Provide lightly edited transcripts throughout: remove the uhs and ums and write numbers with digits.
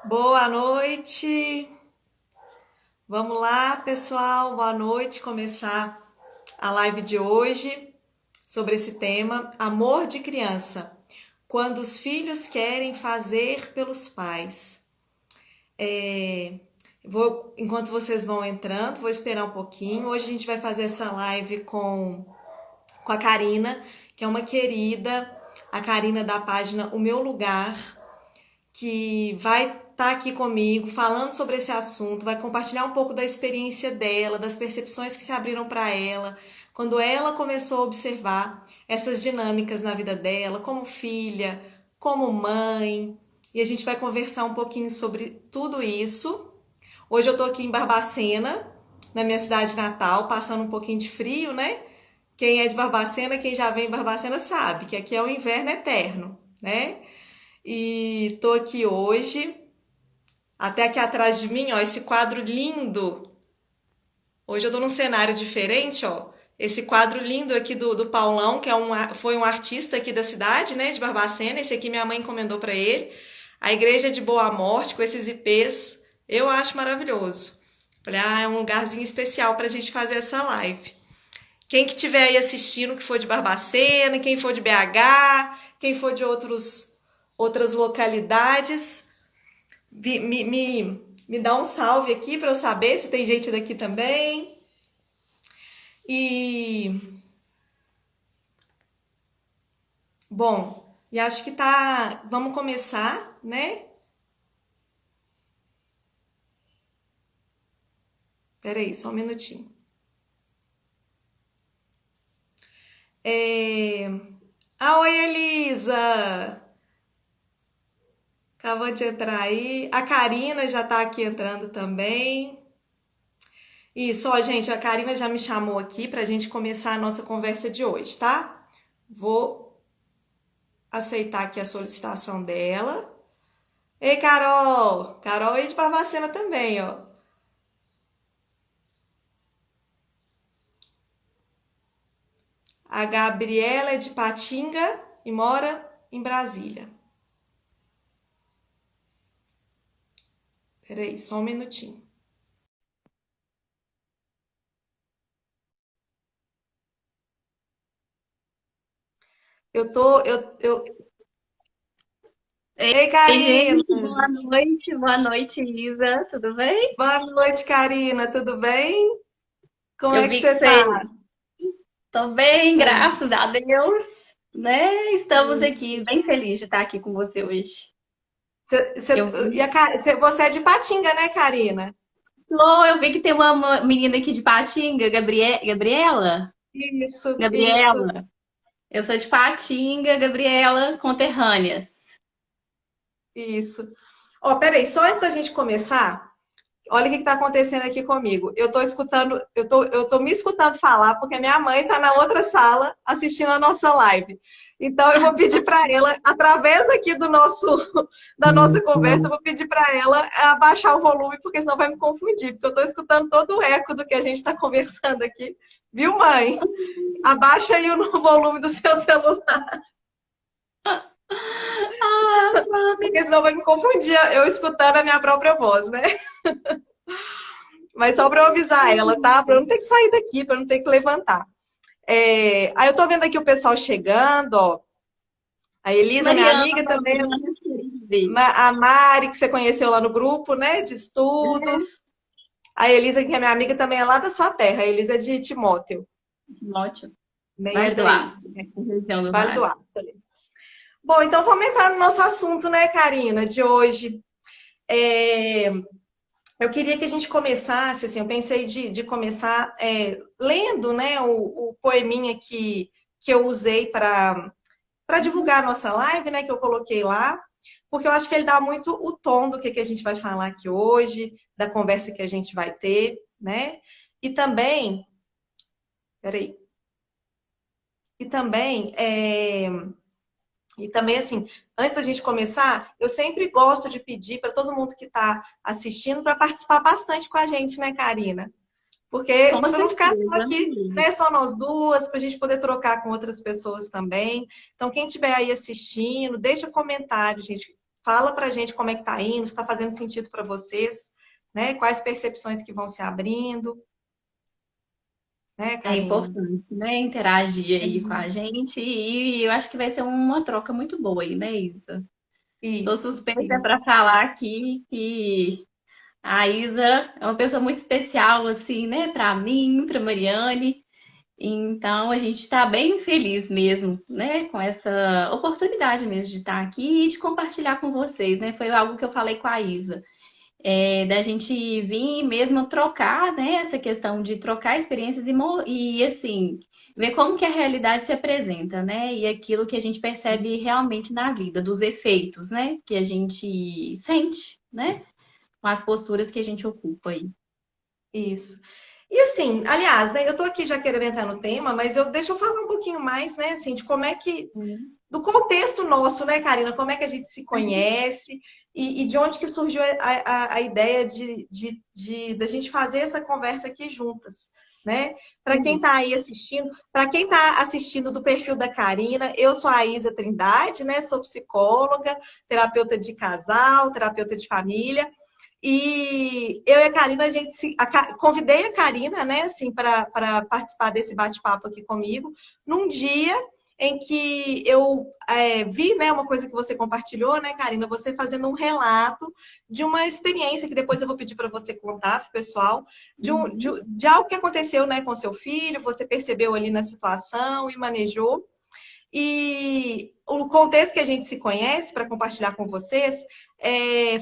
Boa noite. Vamos lá, pessoal. Boa noite. Começar a live de hoje sobre esse tema, amor de criança. Quando os filhos querem fazer pelos pais. Enquanto vocês vão entrando, vou esperar um pouquinho. Hoje a gente vai fazer essa live com a Karina, que é uma querida, a Karina da página O Meu Lugar, que vai estar aqui comigo falando sobre esse assunto, vai compartilhar um pouco da experiência dela, das percepções que se abriram para ela, quando ela começou a observar essas dinâmicas na vida dela, como filha, como mãe, e a gente vai conversar um pouquinho sobre tudo isso. Hoje eu estou aqui em Barbacena, na minha cidade natal, passando um pouquinho de frio, né? Quem é de Barbacena, quem já vem em Barbacena sabe que aqui é o inverno eterno, né? E tô aqui hoje, até aqui atrás de mim, ó, esse quadro lindo. Hoje eu tô num cenário diferente, ó. Esse quadro lindo aqui do Paulão, que foi um artista aqui da cidade, né, de Barbacena. Esse aqui minha mãe encomendou para ele. A Igreja de Boa Morte, com esses ipês, eu acho maravilhoso. Falei, é um lugarzinho especial pra gente fazer essa live. Quem que estiver aí assistindo, que for de Barbacena, quem for de BH, quem for de outras localidades, me dá um salve aqui para eu saber se tem gente daqui também. E, bom, e acho que tá. Vamos começar, né? Peraí, só um minutinho. É... oi, Elisa! Acabou de entrar aí. A Karina já tá aqui entrando também. Isso, ó, gente, a Karina já me chamou aqui pra gente começar a nossa conversa de hoje, tá? Vou aceitar aqui a solicitação dela. Ei, Carol! Carol é de Barbacena também, ó. A Gabriela é de Patinga e mora em Brasília. Peraí, só um minutinho. Eu tô. Ei, Ei, Karina! gente, boa noite, Isa, tudo bem? Boa noite, Karina. Tudo bem? Como Eu é que vi que você tá? você tô bem, Hum. graças a Deus, né? Estamos aqui, bem felizes de estar aqui com você hoje. Eu vi, Você é de Patinga, né, Karina? eu vi que tem uma menina aqui de Patinga, Gabriela? Isso. Gabriela. Eu sou de Patinga, Gabriela, conterrâneas. Isso. Ó, peraí, só antes da gente começar, olha o que está acontecendo aqui comigo. Eu tô escutando, eu tô me escutando falar porque minha mãe está na outra sala assistindo a nossa live. Então eu vou pedir para ela, através aqui do nosso da nossa conversa, eu vou pedir para ela abaixar o volume, porque senão vai me confundir, porque eu estou escutando todo o eco do que a gente está conversando aqui. Viu, mãe? Abaixa aí o volume do seu celular, Ah, mami. porque senão vai me confundir eu escutando a minha própria voz, né? Mas só para eu avisar ela, tá? Para eu não ter que sair daqui, para eu não ter que levantar. Aí eu tô vendo aqui o pessoal chegando, ó. A Elisa, minha Mariana, amiga também, querida. a Mari, que você conheceu lá no grupo, né, de estudos. A Elisa, que é minha amiga, também é lá da sua terra. A Elisa é de Timóteo, Ótimo. também é Vale do daí, Aço, região do Vale do Vale. Aço. Bom, então vamos entrar no nosso assunto, né, Karina, de hoje. É, eu queria que a gente começasse, assim, eu pensei de começar lendo, né, o poeminha que eu usei para divulgar a nossa live, né, que eu coloquei lá, porque eu acho que ele dá muito o tom do que a gente vai falar aqui hoje, da conversa que a gente vai ter, né? E também, peraí, e também, assim, antes da gente começar, eu sempre gosto de pedir para todo mundo que está assistindo para participar bastante com a gente, né, Karina? Porque Com para não ficar só certeza. aqui, né, só nós duas, para a gente poder trocar com outras pessoas também. Então, quem estiver aí assistindo, deixa comentário, gente. Fala pra gente como é que tá indo, se tá fazendo sentido para vocês, né? Quais percepções que vão se abrindo, né, É Karina? importante, né? Interagir aí com a Uhum. gente e eu acho que vai ser uma troca muito boa aí, né, Isa? Sou Isso, suspeita isso. para falar aqui que a Isa é uma pessoa muito especial, assim, né, para mim, para Mariane. Então, a gente está bem feliz mesmo, né, com essa oportunidade mesmo de estar aqui e de compartilhar com vocês, né? Foi algo que eu falei com a Isa, da gente vir mesmo trocar, né, essa questão de trocar experiências e, assim, ver como que a realidade se apresenta, né, e aquilo que a gente percebe realmente na vida, dos efeitos, né, que a gente sente, né, com as posturas que a gente ocupa aí. Isso. E assim, aliás, né, eu tô aqui já querendo entrar no tema, mas deixa eu falar um pouquinho mais, né, assim, de como é que, Uhum. do contexto nosso, né, Karina, como é que a gente se conhece e de onde que surgiu a ideia da gente fazer essa conversa aqui juntas, né? Para quem está aí assistindo, para quem está assistindo do perfil da Karina, eu sou a Isa Trindade, né? Sou psicóloga, terapeuta de casal, terapeuta de família. E eu e a Karina, convidei a Karina, né, assim, para participar desse bate-papo aqui comigo, num dia em que eu vi, né, uma coisa que você compartilhou, né, Karina, você fazendo um relato de uma experiência que depois eu vou pedir para você contar para o pessoal, Uhum. de algo que aconteceu, né, com seu filho, você percebeu ali na situação e manejou. E o contexto que a gente se conhece, para compartilhar com vocês,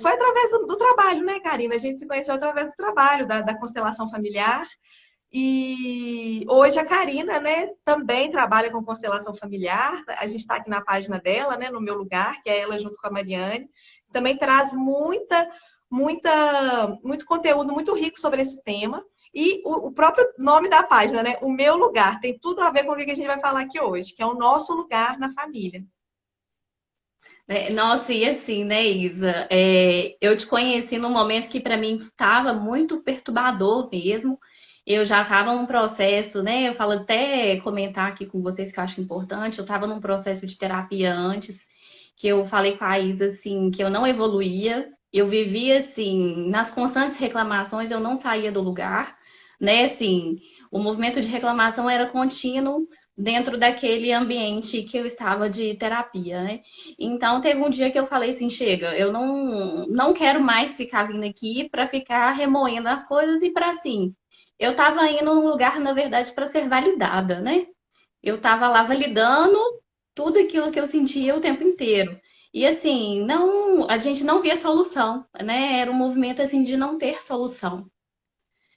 foi através do trabalho, né, Karina? A gente se conheceu através do trabalho, da constelação familiar. E hoje a Karina, né, também trabalha com constelação familiar. A gente está aqui na página dela, né, no meu lugar, que é ela junto com a Mariane. Também traz muito conteúdo muito rico sobre esse tema. E o próprio nome da página, né, O Meu Lugar, tem tudo a ver com o que a gente vai falar aqui hoje, que é o nosso lugar na família. Nossa, e assim, né, Isa? Eu te conheci num momento que para mim estava muito perturbador mesmo. Eu já estava num processo, né? Eu falo até comentar aqui com vocês que eu acho importante. Eu estava num processo de terapia antes, que eu falei com a Isa assim, que eu não evoluía. Eu vivia assim, nas constantes reclamações, eu não saía do lugar, né? Assim, o movimento de reclamação era contínuo dentro daquele ambiente que eu estava de terapia, né? Então teve um dia que eu falei assim, chega, eu não quero mais ficar vindo aqui para ficar remoendo as coisas e para assim, eu tava indo num lugar na verdade para ser validada, né? Eu tava lá validando tudo aquilo que eu sentia o tempo inteiro. E assim, não, a gente não via solução, né? Era um movimento assim de não ter solução.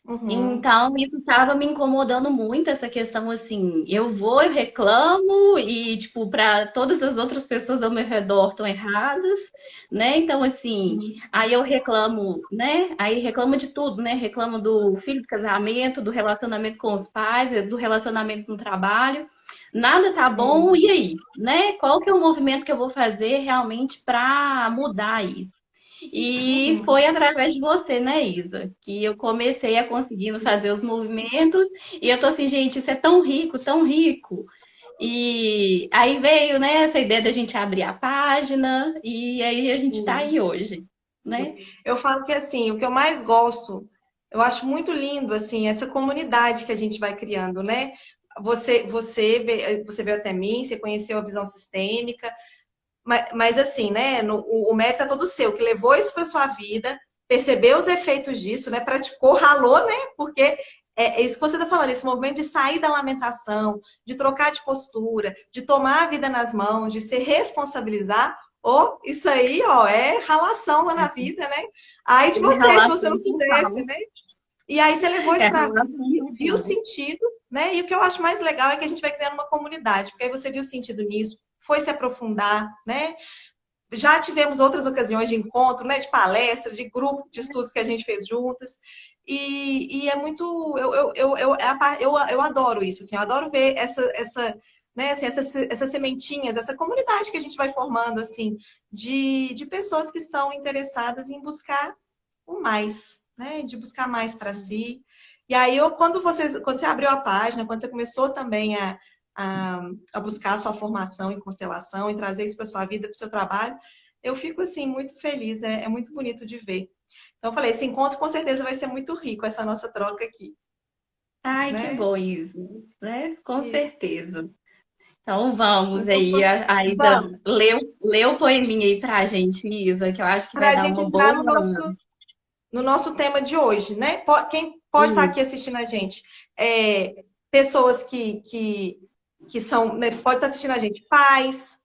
Uhum, Então, isso estava me incomodando muito, essa questão assim, eu vou, eu reclamo e, tipo, para todas as outras pessoas ao meu redor estão erradas, né? Então, assim, uhum, aí eu reclamo, né? Aí reclamo de tudo, né? Reclamo do filho do casamento, do relacionamento com os pais, do relacionamento no trabalho. Nada tá bom, e aí, né? Qual que é o movimento que eu vou fazer realmente para mudar isso? E uhum, foi através de você, né, Isa, que eu comecei a conseguindo fazer os movimentos. E eu tô assim, gente, isso é tão rico, tão rico. E aí veio, né, essa ideia da gente abrir a página e aí a gente tá uhum. aí hoje, né? Eu falo que assim, o que eu mais gosto, eu acho muito lindo assim, essa comunidade que a gente vai criando, né? Você veio até mim, você conheceu a visão sistêmica, mas assim, né? O mérito é todo seu, que levou isso para sua vida, percebeu os efeitos disso, né? Praticou, ralou, né? Porque é isso que você está falando, esse movimento de sair da lamentação, de trocar de postura, de tomar a vida nas mãos, de se responsabilizar. Ó, isso aí, ó, é ralação lá na vida, né? Aí de É você, se você relação não que eu fizesse, falo. né? E aí você levou É isso para a relação vida que e eu viu o falo. sentido, né? E o que eu acho mais legal é que a gente vai criando uma comunidade, porque aí você viu o sentido nisso, foi se aprofundar, né? Já tivemos outras ocasiões de encontro, né? De palestra, de grupo de estudos que a gente fez juntas. E é muito. Eu adoro isso, assim, eu adoro ver né, assim, essas sementinhas, essa comunidade que a gente vai formando, assim, de pessoas que estão interessadas em buscar o mais, né? De buscar mais para si. E aí, quando você abriu a página, quando você começou também a buscar a sua formação em constelação e trazer isso para sua vida, para o seu trabalho, Eu fico, assim, muito feliz, é muito bonito de ver. Então, eu falei, esse encontro com certeza vai ser muito rico, essa nossa troca aqui, Ai, que né? bom isso, né? Com E, certeza. Então vamos então, aí, a Isa vamos, leu o poeminha aí pra gente, Isa, que eu acho que para vai a dar gente uma entrar boa. no nosso tema de hoje, né? Quem pode estar Isso, aqui assistindo a gente, pessoas que são, né, pode estar assistindo a gente, pais,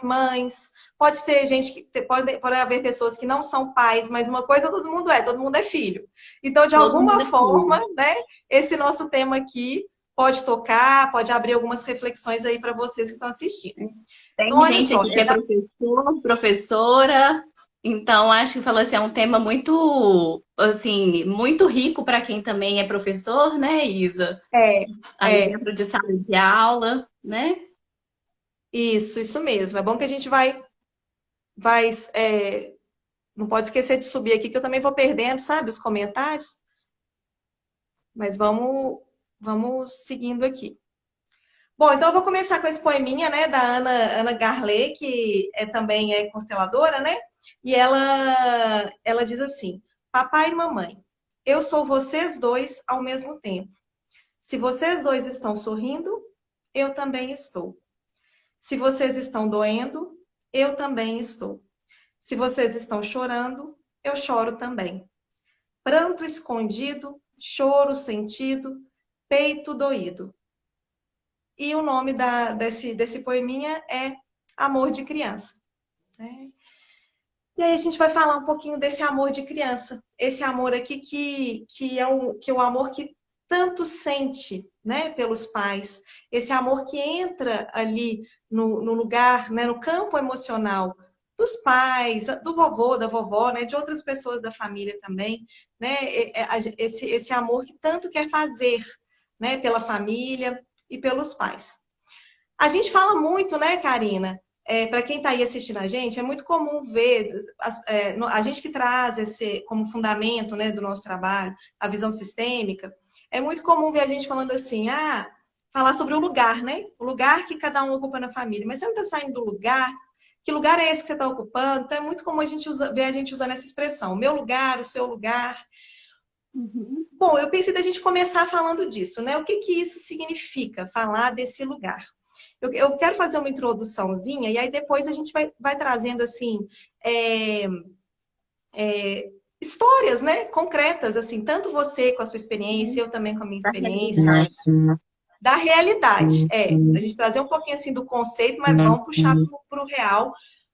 mães, pode ter gente pode haver pessoas que não são pais, mas uma coisa todo mundo é filho. Então, de todo mundo alguma aqui. forma, né, esse nosso tema aqui pode tocar, pode abrir algumas reflexões aí para vocês que estão assistindo. Então, Tem olha gente só, aqui que é professor, professora, então acho que falou assim, é um tema muito, assim, muito rico para quem também é professor, né, Isa? é, Ali é, dentro de sala de aula, né? isso mesmo. É bom que a gente vai, não pode esquecer de subir aqui, que eu também vou perdendo, sabe, os comentários. Mas vamos seguindo aqui. Bom, então eu vou começar com esse poeminha, né, da Ana Garley, que também é consteladora, né? E ela diz assim: Papai e mamãe, eu sou vocês dois ao mesmo tempo. Se vocês dois estão sorrindo, eu também estou. Se vocês estão doendo, eu também estou. Se vocês estão chorando, eu choro também. Pranto escondido, choro sentido, peito doído. E o nome desse poeminha é Amor de Criança, né? E aí a gente vai falar um pouquinho desse amor de criança. Esse amor aqui que é o amor que tanto sente, né, pelos pais. Esse amor que entra ali no lugar, né, no campo emocional dos pais, do vovô, da vovó, né, de outras pessoas da família também, né? Esse amor que tanto quer fazer, né, pela família e pelos pais. A gente fala muito, né, Karina? Para quem está aí assistindo a gente, é muito comum ver a gente que traz esse como fundamento, né, do nosso trabalho, a visão sistêmica, é muito comum ver a gente falando assim, falar sobre o lugar, né? O lugar que cada um ocupa na família. Mas você não está saindo do lugar? Que lugar é esse que você está ocupando? Então é muito comum ver a gente usando essa expressão, o meu lugar, o seu lugar. Uhum. Bom, eu pensei da gente começar falando disso, né? O que que isso significa, falar desse lugar? Eu quero fazer uma introduçãozinha e aí depois a gente vai trazendo assim é, histórias, né, concretas, assim, tanto você com a sua experiência, eu também com a minha Da experiência, realidade. da realidade. A gente trazer um pouquinho assim do conceito, mas vamos puxar para o real,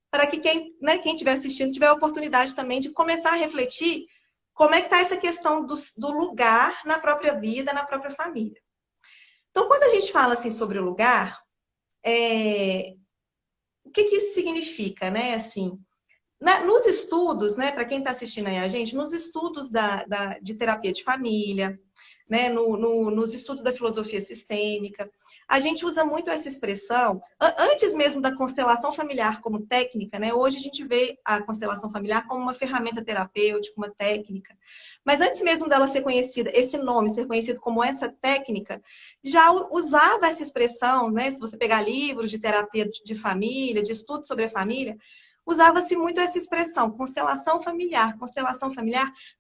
para que quem estiver assistindo tiver a oportunidade também de começar a refletir como é que está essa questão do lugar na própria vida, na própria família. Então, quando a gente fala assim sobre o lugar, o que que isso significa, né? Assim, nos estudos, né, para quem está assistindo aí a gente, nos estudos de terapia de família, né, nos estudos da filosofia sistêmica, a gente usa muito essa expressão, antes mesmo da constelação familiar como técnica, né, hoje a gente vê a constelação familiar como uma ferramenta terapêutica, uma técnica, mas antes mesmo dela ser conhecida, esse nome ser conhecido como essa técnica, já usava essa expressão, né, se você pegar livros de terapia de família, de estudos sobre a família, usava-se muito essa expressão, constelação familiar,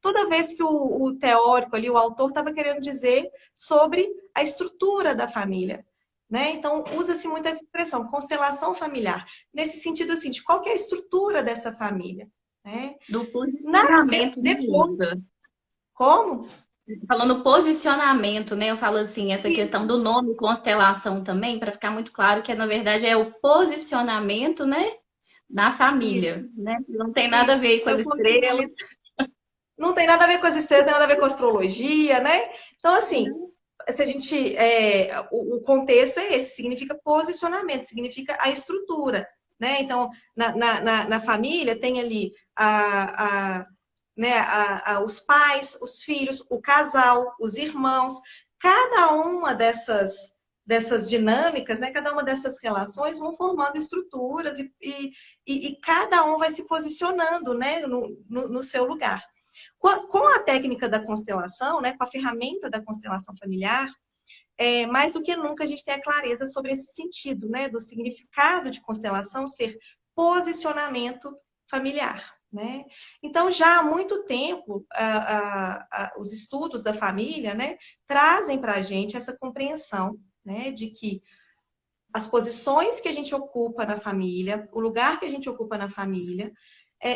toda vez que o teórico ali, o autor, estava querendo dizer sobre a estrutura da família. Né? Então, usa-se muito essa expressão, constelação familiar, nesse sentido assim, de qual que é a estrutura dessa família. Né? Do posicionamento, né, Depois, Isa? como? Falando posicionamento, né? Eu falo assim, essa questão do nome constelação também, para ficar muito claro que na verdade é o posicionamento, né, da Isso, família, né? Não tem nada a isso. ver com É as o estrelas. posicionamento. Não tem nada a ver com as estrelas, tem nada a ver com a astrologia, né? Então, assim, se a gente. O contexto é esse, significa posicionamento, significa a estrutura. Né? Então, na família tem ali né, os pais, os filhos, o casal, os irmãos, cada uma dessas dinâmicas, né, cada uma dessas relações vão formando estruturas e cada um vai se posicionando, né, no seu lugar. Com a técnica da constelação, né, com a ferramenta da constelação familiar, mais do que nunca a gente tem a clareza sobre esse sentido, né, do significado de constelação ser posicionamento familiar, né? Então, já há muito tempo, os estudos da família, né, trazem para a gente essa compreensão, né, de que as posições que a gente ocupa na família, o lugar que a gente ocupa na família,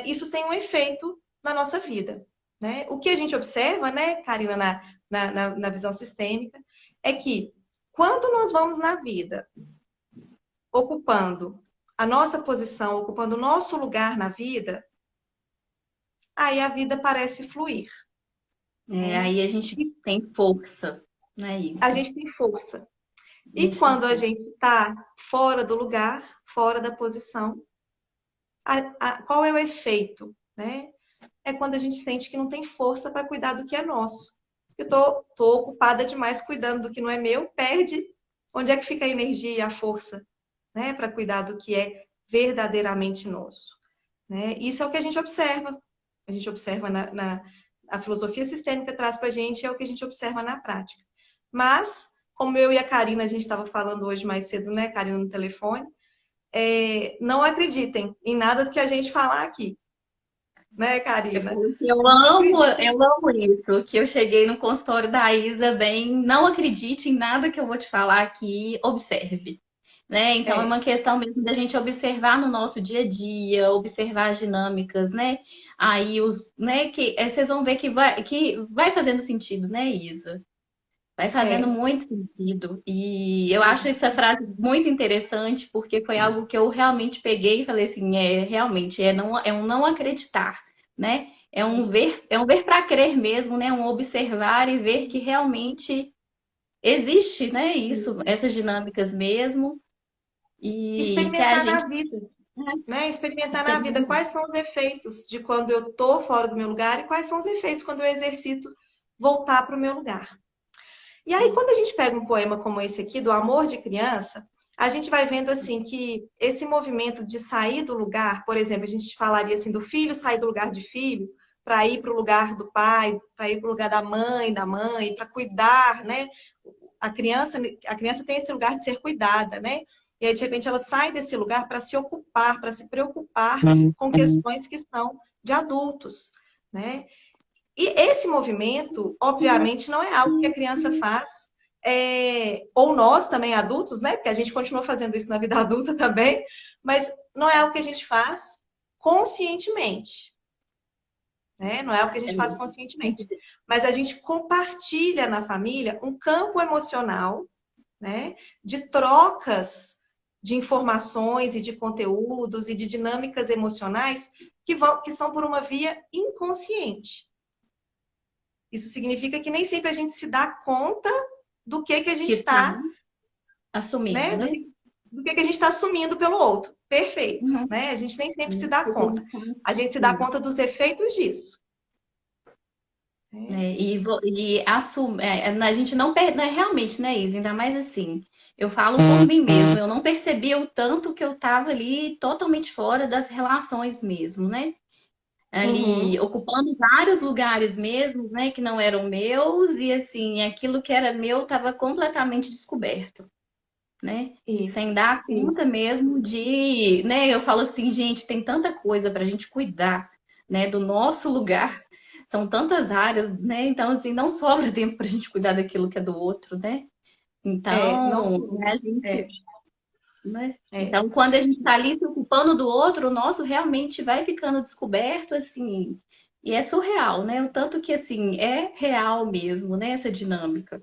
isso tem um efeito na nossa vida, né? O que a gente observa, né, Karina, na visão sistêmica, é que quando nós vamos na vida ocupando a nossa posição, ocupando o nosso lugar na vida, aí a vida parece fluir, né? Aí a gente tem força, né, A Isa? gente tem força. A E gente tem quando a força. gente está fora do lugar, fora da posição, qual é o efeito, né? É quando a gente sente que não tem força para cuidar do que é nosso. Eu tô ocupada demais cuidando do que não é meu, perde. Onde é que fica a energia e a força, né, para cuidar do que é verdadeiramente nosso, né? Isso é o que a gente observa. A gente observa a filosofia sistêmica traz para a gente, é o que a gente observa na prática. Mas, como eu e a Karina, a gente estava falando hoje mais cedo, né, Karina, no telefone, não acreditem em nada do que a gente falar aqui, né, Eu Karina? falo que Não acreditem. eu amo isso, que eu cheguei no consultório da Isa bem, não acredite em nada que eu vou te falar aqui, observe. Né? Então, é É, uma questão mesmo da gente observar no nosso dia a dia, observar as dinâmicas, né? Aí, né, vocês vão ver que vai fazendo sentido, né, Isa? Vai fazendo é, muito sentido. E eu acho essa frase muito interessante, porque foi algo que eu realmente peguei e falei assim, realmente, é um não acreditar, né? É um ver para crer mesmo, né? Um observar e ver que realmente existe, né? Isso, essas dinâmicas mesmo, e que a experimentar gente, na vida, né, né? Experimentar na vida experimenta. quais são os efeitos de quando eu tô fora do meu lugar e quais são os efeitos quando eu exercito voltar para o meu lugar. E aí, quando a gente pega um poema como esse aqui, do Amor de Criança, a gente vai vendo assim que esse movimento de sair do lugar, por exemplo, a gente falaria assim do filho sair do lugar de filho para ir para o lugar do pai, para ir para o lugar da mãe, para cuidar, né? A criança tem esse lugar de ser cuidada, né? E aí, de repente, ela sai desse lugar para se ocupar, para se preocupar com questões que são de adultos, né? E esse movimento, obviamente, não é algo que a criança faz, ou nós também adultos, né? Porque a gente continua fazendo isso na vida adulta também, mas não é algo que a gente faz conscientemente, né? Não é algo que a gente faz conscientemente. Mas a gente compartilha na família um campo emocional, né? De trocas de informações e de conteúdos e de dinâmicas emocionais que são por uma via inconsciente. Isso significa que nem sempre a gente se dá conta do que a gente Que tá está, assumindo, né? né? Do que a gente está assumindo pelo outro. Perfeito, Uhum. né? A gente nem sempre se dá conta. A gente se dá conta Isso. dos efeitos disso. Né? A gente não perde, né, realmente, né, Isa? Ainda mais assim, eu falo por mim mesmo, eu não percebia o tanto que eu tava ali totalmente fora das relações mesmo, né? Ali Uhum. ocupando vários lugares mesmo, né, que não eram meus, e assim, aquilo que era meu estava completamente descoberto, né? Isso, Sem dar isso. conta mesmo de, né? Eu falo assim, gente, tem tanta coisa para a gente cuidar, né, do nosso lugar. São tantas áreas, né? Então, assim, não sobra tempo para a gente cuidar daquilo que é do outro, né? Não Então, sou. né, É, né? é, Então, quando a gente está ali se ocupando do outro, o nosso realmente vai ficando descoberto, assim, e é surreal, né? O tanto que, assim, é real mesmo, né? Essa dinâmica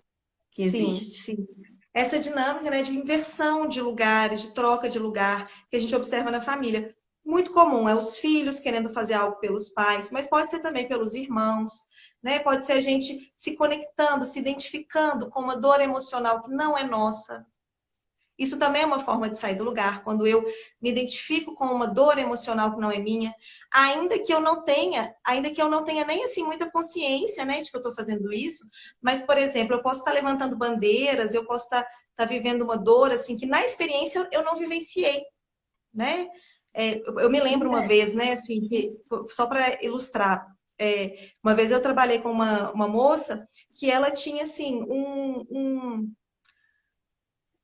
que sim, existe. sim. Essa dinâmica, né, de inversão de lugares, de troca de lugar, que a gente observa na família. Muito comum, é os filhos querendo fazer algo pelos pais, mas pode ser também pelos irmãos, né? Pode ser a gente se conectando, se identificando com uma dor emocional que não é nossa. Isso também é uma forma de sair do lugar, quando eu me identifico com uma dor emocional que não é minha, ainda que eu não tenha nem assim muita consciência, né, de que eu estou fazendo isso, mas, por exemplo, eu posso estar levantando bandeiras, eu posso estar vivendo uma dor assim que na experiência eu não vivenciei, né? Eu me lembro uma vez, né, assim, só para ilustrar, uma vez eu trabalhei com uma moça que ela tinha assim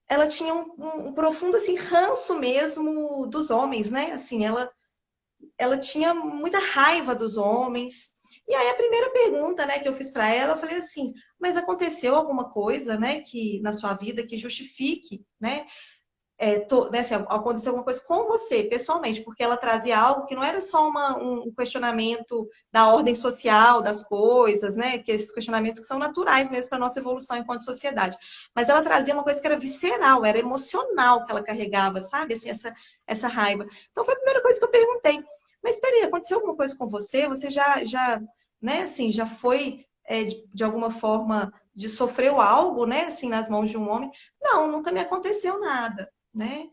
ela tinha um profundo assim ranço mesmo dos homens, né? Assim, ela tinha muita raiva dos homens. E aí a primeira pergunta, né, que eu fiz para ela, eu falei assim: mas aconteceu alguma coisa, né, que na sua vida que justifique, né, né, assim, aconteceu alguma coisa com você, pessoalmente, porque ela trazia algo que não era só um questionamento da ordem social das coisas, né? Que esses questionamentos que são naturais mesmo para a nossa evolução enquanto sociedade. Mas ela trazia uma coisa que era visceral, era emocional que ela carregava, sabe? Assim, essa raiva. Então foi a primeira coisa que eu perguntei. Mas espera aí, aconteceu alguma coisa com você? Você né, assim, já foi de alguma forma de sofreu algo, né, assim, nas mãos de um homem? Não, nunca me aconteceu nada, né?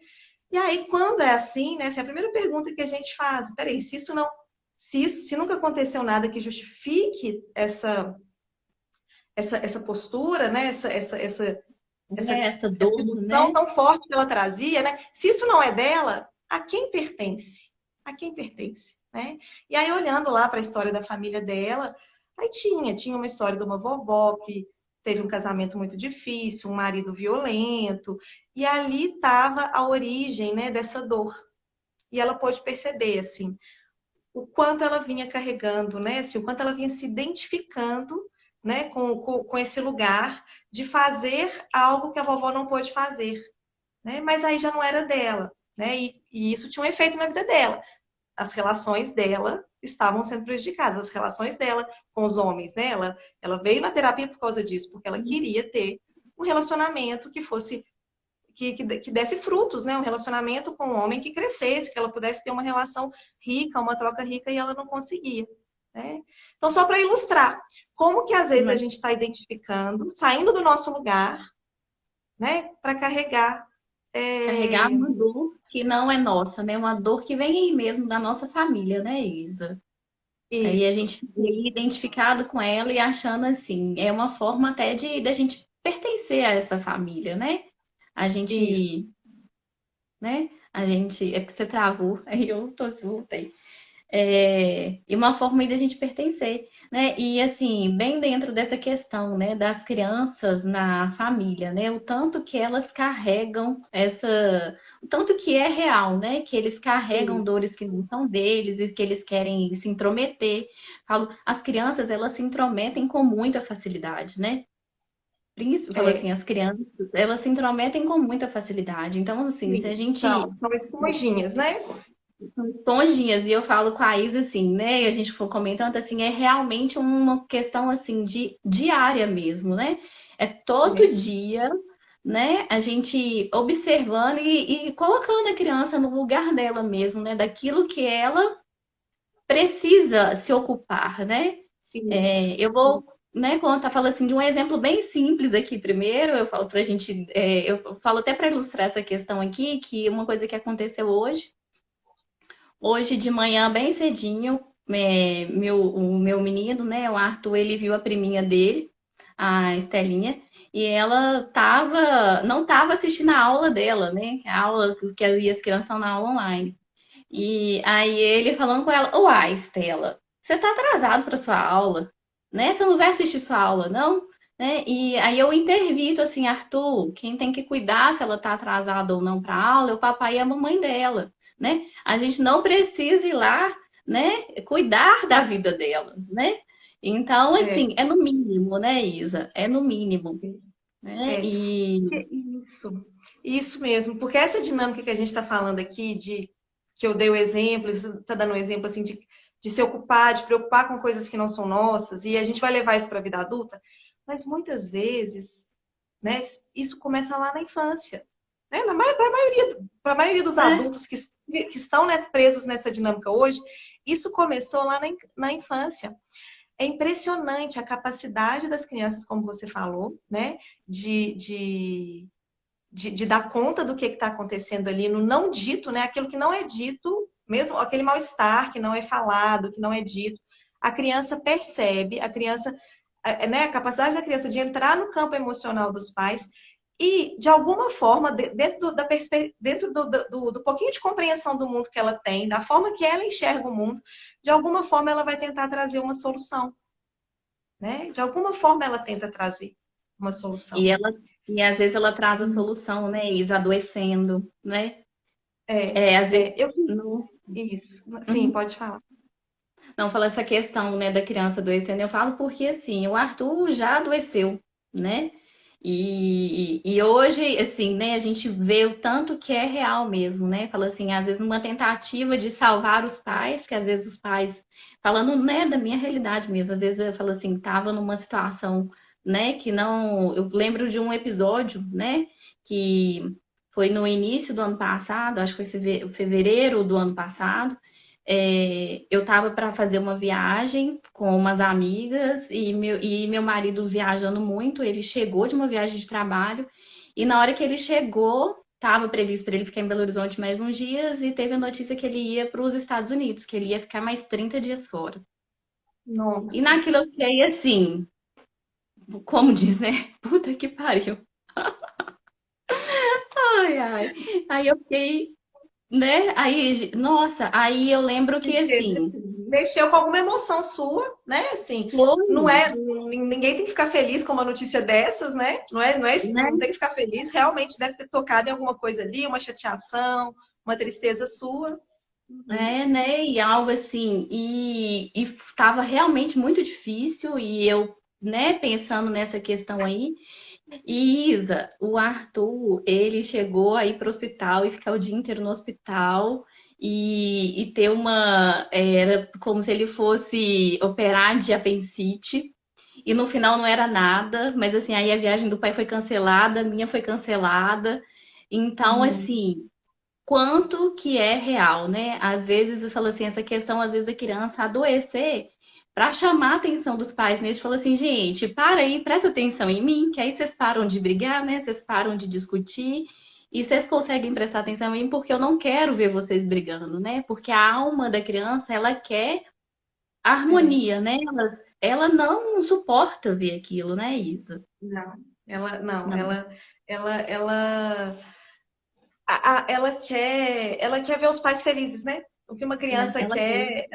E aí, quando é assim, né? Assim, a primeira pergunta que a gente faz, peraí, se nunca aconteceu nada que justifique essa postura, né? Essa Essa dor, emoção né? tão forte que ela trazia, né? Se isso não é dela, a quem pertence? A quem pertence, né? E aí, olhando lá para a história da família dela, aí tinha uma história de uma vovó que teve um casamento muito difícil, um marido violento, e ali estava a origem, né, dessa dor. E ela pôde perceber, assim, o quanto ela vinha carregando, né? Assim, o quanto ela vinha se identificando, né, com esse lugar de fazer algo que a vovó não pôde fazer, né? Mas aí já não era dela, né? E isso tinha um efeito na vida dela. As relações dela estavam sendo prejudicadas, as relações dela com os homens, né? Ela veio na terapia por causa disso, porque ela queria ter um relacionamento que fosse que desse frutos, né? Um relacionamento com um homem que crescesse, que ela pudesse ter uma relação rica, uma troca rica, e ela não conseguia. Né? Então, só para ilustrar, como que às vezes a Mas gente está identificando, saindo do nosso lugar, né, para carregar. carregar uma dor que não é nossa, né? Uma dor que vem aí mesmo da nossa família, né, Isa? Aí a Isso, gente fica aí identificado com ela e achando assim, é uma forma até de da gente pertencer a essa família, né? A isso. gente, né? A gente, é porque você travou, aí eu tô voltei. E uma forma aí da gente pertencer, né? E assim, bem dentro dessa questão, né, das crianças na família, né? O tanto que elas carregam o tanto que é real, né? Que eles carregam Isso. dores que não são deles e que eles querem se intrometer. Falo, as crianças, elas se intrometem com muita facilidade, né? Falo assim, É, as crianças, elas se intrometem com muita facilidade. Então, assim, se a sim. gente São esponjinhas, né? esponjinhas, e eu falo com a Isa assim, né? E a gente for comentando assim, é realmente uma questão assim de diária mesmo, né? É todo É, dia, né? A gente observando e colocando a criança no lugar dela mesmo, né? Daquilo que ela precisa se ocupar, né? isso. Eu vou, né, contar, falo assim, de um exemplo bem simples aqui primeiro, eu falo pra gente, eu falo até para ilustrar essa questão aqui, que uma coisa que aconteceu hoje. Hoje de manhã, bem cedinho, o meu menino, né, o Arthur, ele viu a priminha dele, a Estelinha, e ela não estava assistindo a aula dela, né, a aula que as crianças estão na aula online. E aí ele falando com ela, uai, Estela, você tá atrasado para sua aula, né? Você não vai assistir sua aula, não? Né? E aí eu intervito assim, Arthur, quem tem que cuidar se ela tá atrasada ou não para aula é o papai e a mamãe dela, né? A gente não precisa ir lá, né, cuidar da vida dela, né? Então, É, assim, é no mínimo, né, Isa? É no mínimo, né? é. Isso mesmo, porque essa dinâmica que a gente está falando aqui, que eu dei o exemplo, você está dando um exemplo assim de se ocupar, de preocupar com coisas que não são nossas, e a gente vai levar isso para a vida adulta, mas muitas vezes, né, isso começa lá na infância. Né? Para a maioria dos É, adultos que estão presos nessa dinâmica hoje, isso começou lá na infância. É impressionante a capacidade das crianças, como você falou, né, de dar conta do que está acontecendo ali no não dito, né? Aquilo que não é dito, mesmo aquele mal-estar que não é falado, que não é dito, a criança percebe, né, a capacidade da criança de entrar no campo emocional dos pais e, de alguma forma, dentro do pouquinho de compreensão do mundo que ela tem, da forma que ela enxerga o mundo, de alguma forma ela vai tentar trazer uma solução, né? De alguma forma ela tenta trazer uma e solução. ela E às vezes ela traz a solução, né, Isa, adoecendo, né? Às vezes. Eu No... isso. Sim, Uhum. pode falar. Não, fala essa questão, né, da criança adoecendo, eu falo porque, assim, o Arthur já adoeceu, né? E hoje, assim, né, a gente vê o tanto que é real mesmo, né? Fala assim, às vezes numa tentativa de salvar os pais, que às vezes os pais, falando, né, da minha realidade mesmo, às vezes eu falo assim, tava numa situação, né, que não... Eu lembro de um episódio, né, que foi no início do ano passado, acho que foi fevereiro do ano passado, eu estava para fazer uma viagem com umas amigas e meu marido viajando muito. Ele chegou de uma viagem de trabalho e na hora que ele chegou, estava previsto para ele ficar em Belo Horizonte mais uns dias e teve a notícia que ele ia para os Estados Unidos, que ele ia ficar mais 30 dias fora. E Nossa. naquilo eu fiquei assim, como diz, né? Puta que pariu. Ai, ai. Aí eu fiquei, né? Aí, nossa, aí eu lembro que Porque assim, mexeu com alguma emoção sua, né? Assim, não foi, é, ninguém tem que ficar feliz com uma notícia dessas, né? né? Não tem que ficar feliz, realmente deve ter tocado em alguma coisa ali, uma chateação, uma tristeza sua. Uhum. Né? E algo assim, e estava realmente muito difícil, e eu, né, pensando nessa questão aí, e Isa, o Arthur, ele chegou aí para o hospital e ficar o dia inteiro no hospital e ter era como se ele fosse operar de apendicite, e no final não era nada, mas assim, aí a viagem do pai foi cancelada, a minha foi cancelada, então Uhum. assim quanto que é real, né? Às vezes eu falo assim, essa questão às vezes da criança adoecer para chamar a atenção dos pais mesmo, fala assim, gente, para aí, presta atenção em mim, que aí vocês param de brigar, né? Vocês param de discutir e vocês conseguem prestar atenção em mim porque eu não quero ver vocês brigando, né? Porque a alma da criança, ela quer É, harmonia, né? Ela não suporta ver aquilo, né, Isa? não, ela, não, Não. ela, ela quer ver os pais felizes, né? O que uma criança Ela quer.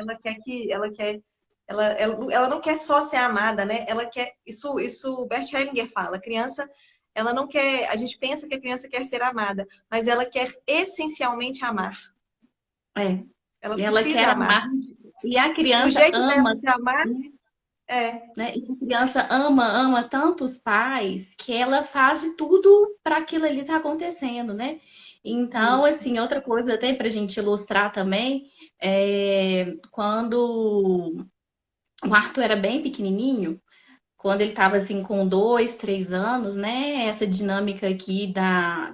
quer, ela não quer só ser amada, né? Ela quer, isso o Bert Hellinger fala, a criança, ela não quer, a gente pensa que a criança quer ser amada, mas ela quer essencialmente amar. É. Ela Ela precisa quer amar. amar. E a E o criança jeito dela ama, de amar né? é E a criança ama tanto os pais que ela faz de tudo para aquilo ali estar acontecendo, né? Então, isso. assim, outra coisa até para a gente ilustrar também, quando o Arthur era bem pequenininho, quando ele estava assim com 2, 3 anos, né? Essa dinâmica aqui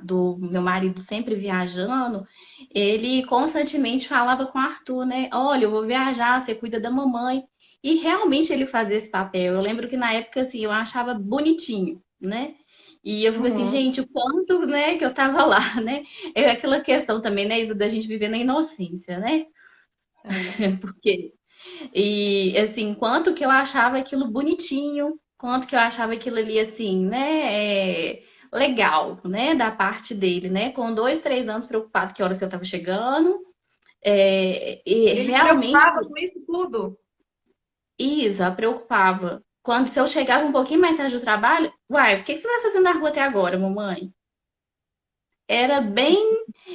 do meu marido sempre viajando, ele constantemente falava com o Arthur, né? Olha, eu vou viajar, você cuida da mamãe. E realmente ele fazia esse papel. Eu lembro que na época assim, eu achava bonitinho, né? E eu fico assim, Uhum. gente, o quanto, né, que eu tava lá, né? É aquela questão também, né, Isa, da gente viver na inocência, né? É. Porque e assim, quanto que eu achava aquilo bonitinho, quanto que eu achava aquilo ali assim, né? Legal, né? Da parte dele, né? Com 2, 3 anos preocupado que horas que eu tava chegando. E Ele se realmente, preocupava com isso tudo. Isa preocupava. Quando se eu chegava um pouquinho mais tarde do trabalho, uai, o que que você vai fazendo na rua até agora, mamãe? Era bem.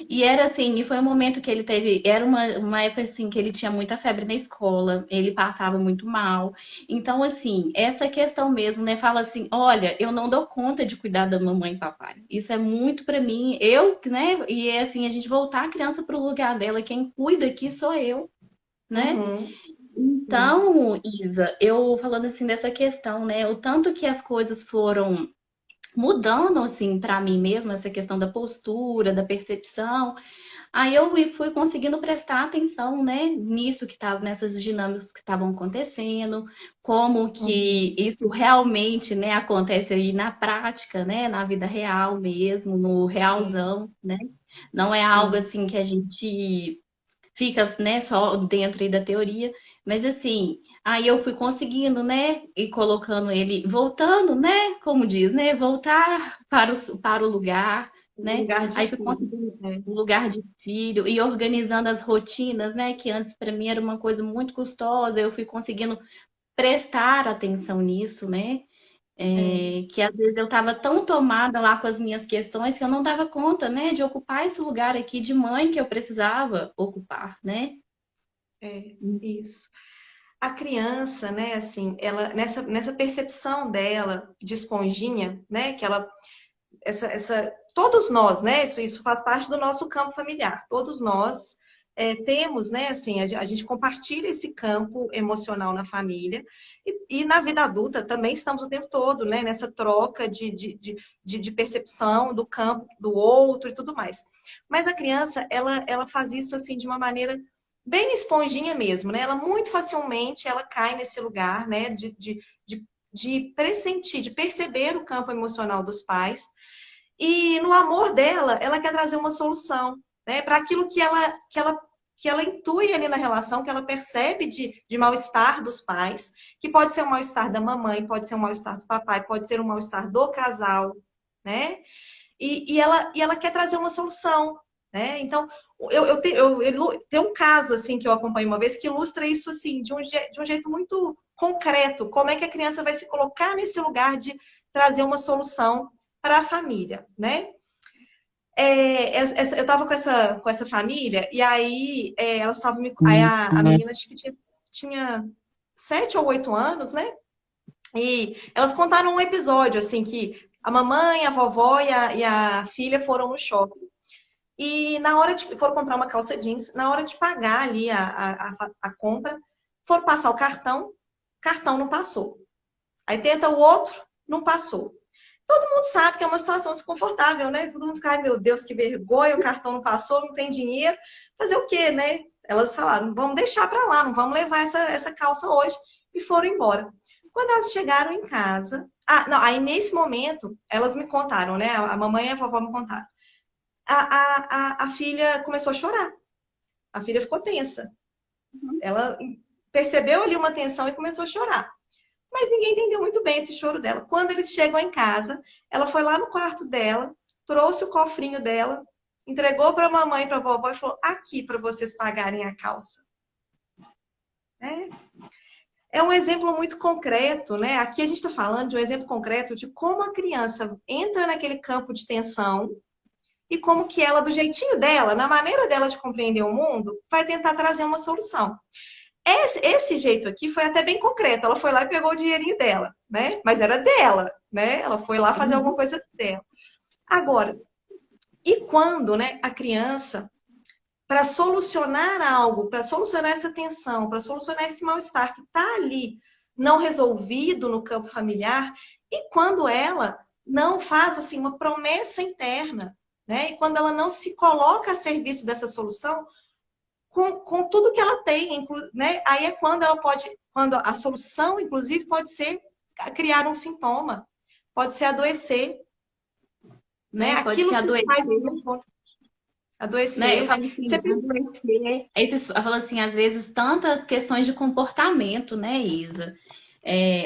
E era assim, e foi um momento que ele teve. Era uma época assim que ele tinha muita febre na escola, ele passava muito mal. Então, assim, essa questão mesmo, né? Fala assim: olha, eu não dou conta de cuidar da mamãe e papai. Isso é muito pra mim. Eu, né? E é assim, a gente voltar a criança pro lugar dela, quem cuida aqui sou eu, né? Uhum. Sim. Então, Isa, eu falando assim dessa questão, né? O tanto que as coisas foram mudando assim para mim mesma essa questão da postura, da percepção. Aí eu fui conseguindo prestar atenção, né, nisso que estava nessas dinâmicas que estavam acontecendo, como que Uhum. isso realmente, né, acontece aí na prática, né, na vida real mesmo, no Sim, realzão, né? Não é algo sim. assim que a gente fica, né, só dentro aí da teoria, mas assim, aí eu fui conseguindo, né, e colocando ele, voltando, né, como diz, né, voltar para o lugar, Um né, lugar de aí fui filho. conseguindo É. um lugar de filho e organizando as rotinas, né, que antes para mim era uma coisa muito custosa, eu fui conseguindo prestar atenção nisso, né, É, Que às vezes eu estava tão tomada lá com as minhas questões que eu não dava conta, né, de ocupar esse lugar aqui de mãe que eu precisava ocupar, né? isso. A criança, né, assim, ela nessa percepção dela de esponjinha, né, que ela todos nós, né, isso faz parte do nosso campo familiar. Todos nós temos, né, assim, a gente compartilha esse campo emocional na família e na vida adulta também estamos o tempo todo, né, nessa troca de percepção do campo do outro e tudo mais. Mas a criança, ela faz isso assim de uma maneira bem esponjinha mesmo, né? Ela muito facilmente ela cai nesse lugar, né? De pressentir, de perceber o campo emocional dos pais. E no amor dela, ela quer trazer uma solução, né? Para aquilo que ela intui ali na relação, que ela percebe de mal-estar dos pais, que pode ser um mal-estar da mamãe, pode ser um mal-estar do papai, pode ser um mal-estar do casal, né? E ela quer trazer uma solução, né? Então, tem um caso assim que eu acompanhei uma vez que ilustra isso assim de um jeito muito concreto, como é que a criança vai se colocar nesse lugar de trazer uma solução para a família, né? Eu estava com essa família e aí elas estavam aí a menina acho que tinha 7 ou 8 anos, né? E elas contaram um episódio assim que a mamãe, a vovó e a filha foram no shopping. E na hora de foram comprar uma calça jeans, na hora de pagar ali a compra, foram passar o cartão não passou. Aí tenta o outro, não passou. Todo mundo sabe que é uma situação desconfortável, né? Todo mundo fica, ai meu Deus, que vergonha, o cartão não passou, não tem dinheiro. Fazer o quê, né? Elas falaram, vamos deixar para lá, não vamos levar essa calça hoje. E foram embora. Quando elas chegaram em casa, não, aí nesse momento, elas me contaram, né? A mamãe e a vovó me contaram. A filha começou a chorar. A filha ficou tensa. Ela percebeu ali uma tensão e começou a chorar. Mas ninguém entendeu muito bem esse choro dela. Quando eles chegam em casa, ela foi lá no quarto dela, trouxe o cofrinho dela, entregou para a mamãe e para a vovó e falou: aqui para vocês pagarem a calça. É um exemplo muito concreto, né? Aqui a gente está falando de um exemplo concreto de como a criança entra naquele campo de tensão e como que ela, do jeitinho dela, na maneira dela de compreender o mundo, vai tentar trazer uma solução. Esse jeito aqui foi até bem concreto. Ela foi lá e pegou o dinheirinho dela, né? Mas era dela, né? Ela foi lá fazer alguma coisa dela. Agora, e quando, né, a criança, para solucionar algo, para solucionar essa tensão, para solucionar esse mal-estar que está ali não resolvido no campo familiar, e quando ela não faz assim uma promessa interna, né? E quando ela não se coloca a serviço dessa solução, com tudo que ela tem, né? Aí é quando a solução, inclusive, pode ser criar um sintoma, pode ser adoecer, né? Né? Pode ser Aquilo que o adoecer, pai né? Eu adoecer, né? falo assim, adoecer. Eu falo assim, às vezes, tantas questões de comportamento, né, Isa?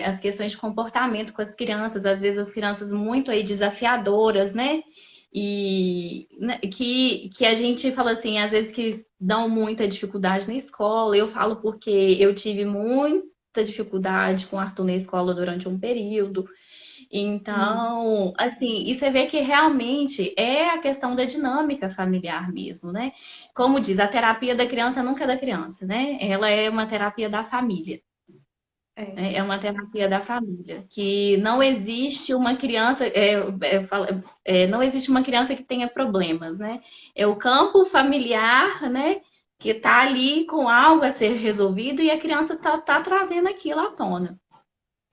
As questões de comportamento com as crianças, às vezes as crianças muito aí desafiadoras, né? E né, que a gente fala assim, às vezes que dão muita dificuldade na escola. Eu falo porque eu tive muita dificuldade com o Arthur na escola durante um período. Hum, Então, assim, e você vê que realmente é a questão da dinâmica familiar mesmo, né? Como diz, a terapia da criança nunca é da criança, né? Ela é uma terapia da família. é, Né? É uma terapia da família, que não existe uma criança, não existe uma criança que tenha problemas, né? É o campo familiar, né? Que tá ali com algo a ser resolvido e a criança tá trazendo aquilo à tona,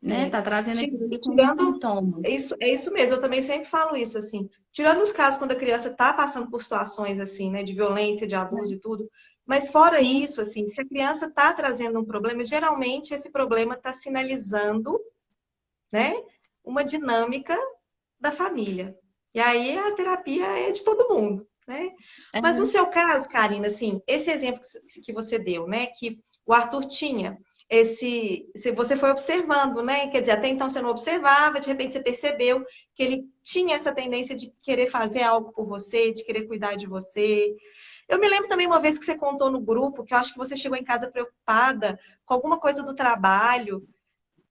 né? é. Tá trazendo aquilo ali como um Tirando sintoma. é isso mesmo, eu também sempre falo isso, assim. Tirando os casos quando a criança está passando por situações assim, né, de violência, de abuso e tudo, mas fora Sim, isso, assim, se a criança está trazendo um problema, geralmente esse problema está sinalizando, né, uma dinâmica da família. E aí a terapia é de todo mundo, né? Mas no é, seu caso, Karina, assim, esse exemplo que você deu, né, que o Arthur tinha se você foi observando, né? Quer dizer, até então você não observava, de repente você percebeu que ele tinha essa tendência de querer fazer algo por você, de querer cuidar de você. Eu me lembro também uma vez que você contou no grupo que eu acho que você chegou em casa preocupada com alguma coisa do trabalho.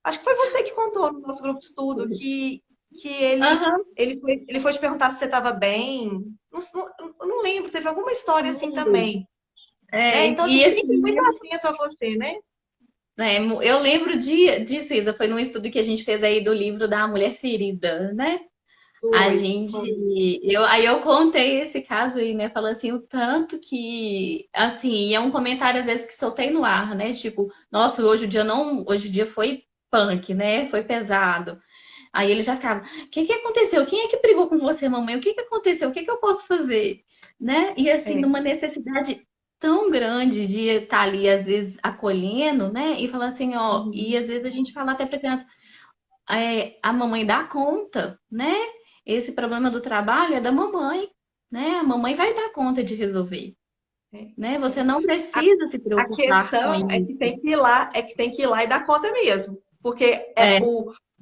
Acho que foi você que contou no nosso grupo de estudo que Aham, ele foi te perguntar se você estava bem. Eu não lembro, teve alguma história assim lembro. também. Né? É, Então, assim, e sempre assim, muito atento a você, né? eu lembro disso, Isa, foi num estudo que a gente fez aí do livro da Mulher Ferida, né? A Foi, gente, foi. aí eu contei esse caso aí, né? Falando assim, o tanto que, assim, e é um comentário às vezes que soltei no ar, né? Tipo, nossa, hoje o dia não, hoje o dia foi punk, né? Foi pesado. Aí ele já ficava, o que que aconteceu? Quem é que brigou com você, mamãe? O que que aconteceu? O que que eu posso fazer? Né? E assim, É. numa necessidade tão grande de estar ali, às vezes, acolhendo, né? E falar assim, ó, e Uhum. às vezes a gente fala até pra criança, a mamãe dá conta, né? Esse problema do trabalho é da mamãe, né? A mamãe vai dar conta de resolver, É, né? Você é. não A, precisa se a preocupar com questão é que isso. tem que ir lá, é que tem que ir lá e dar conta mesmo. Porque É,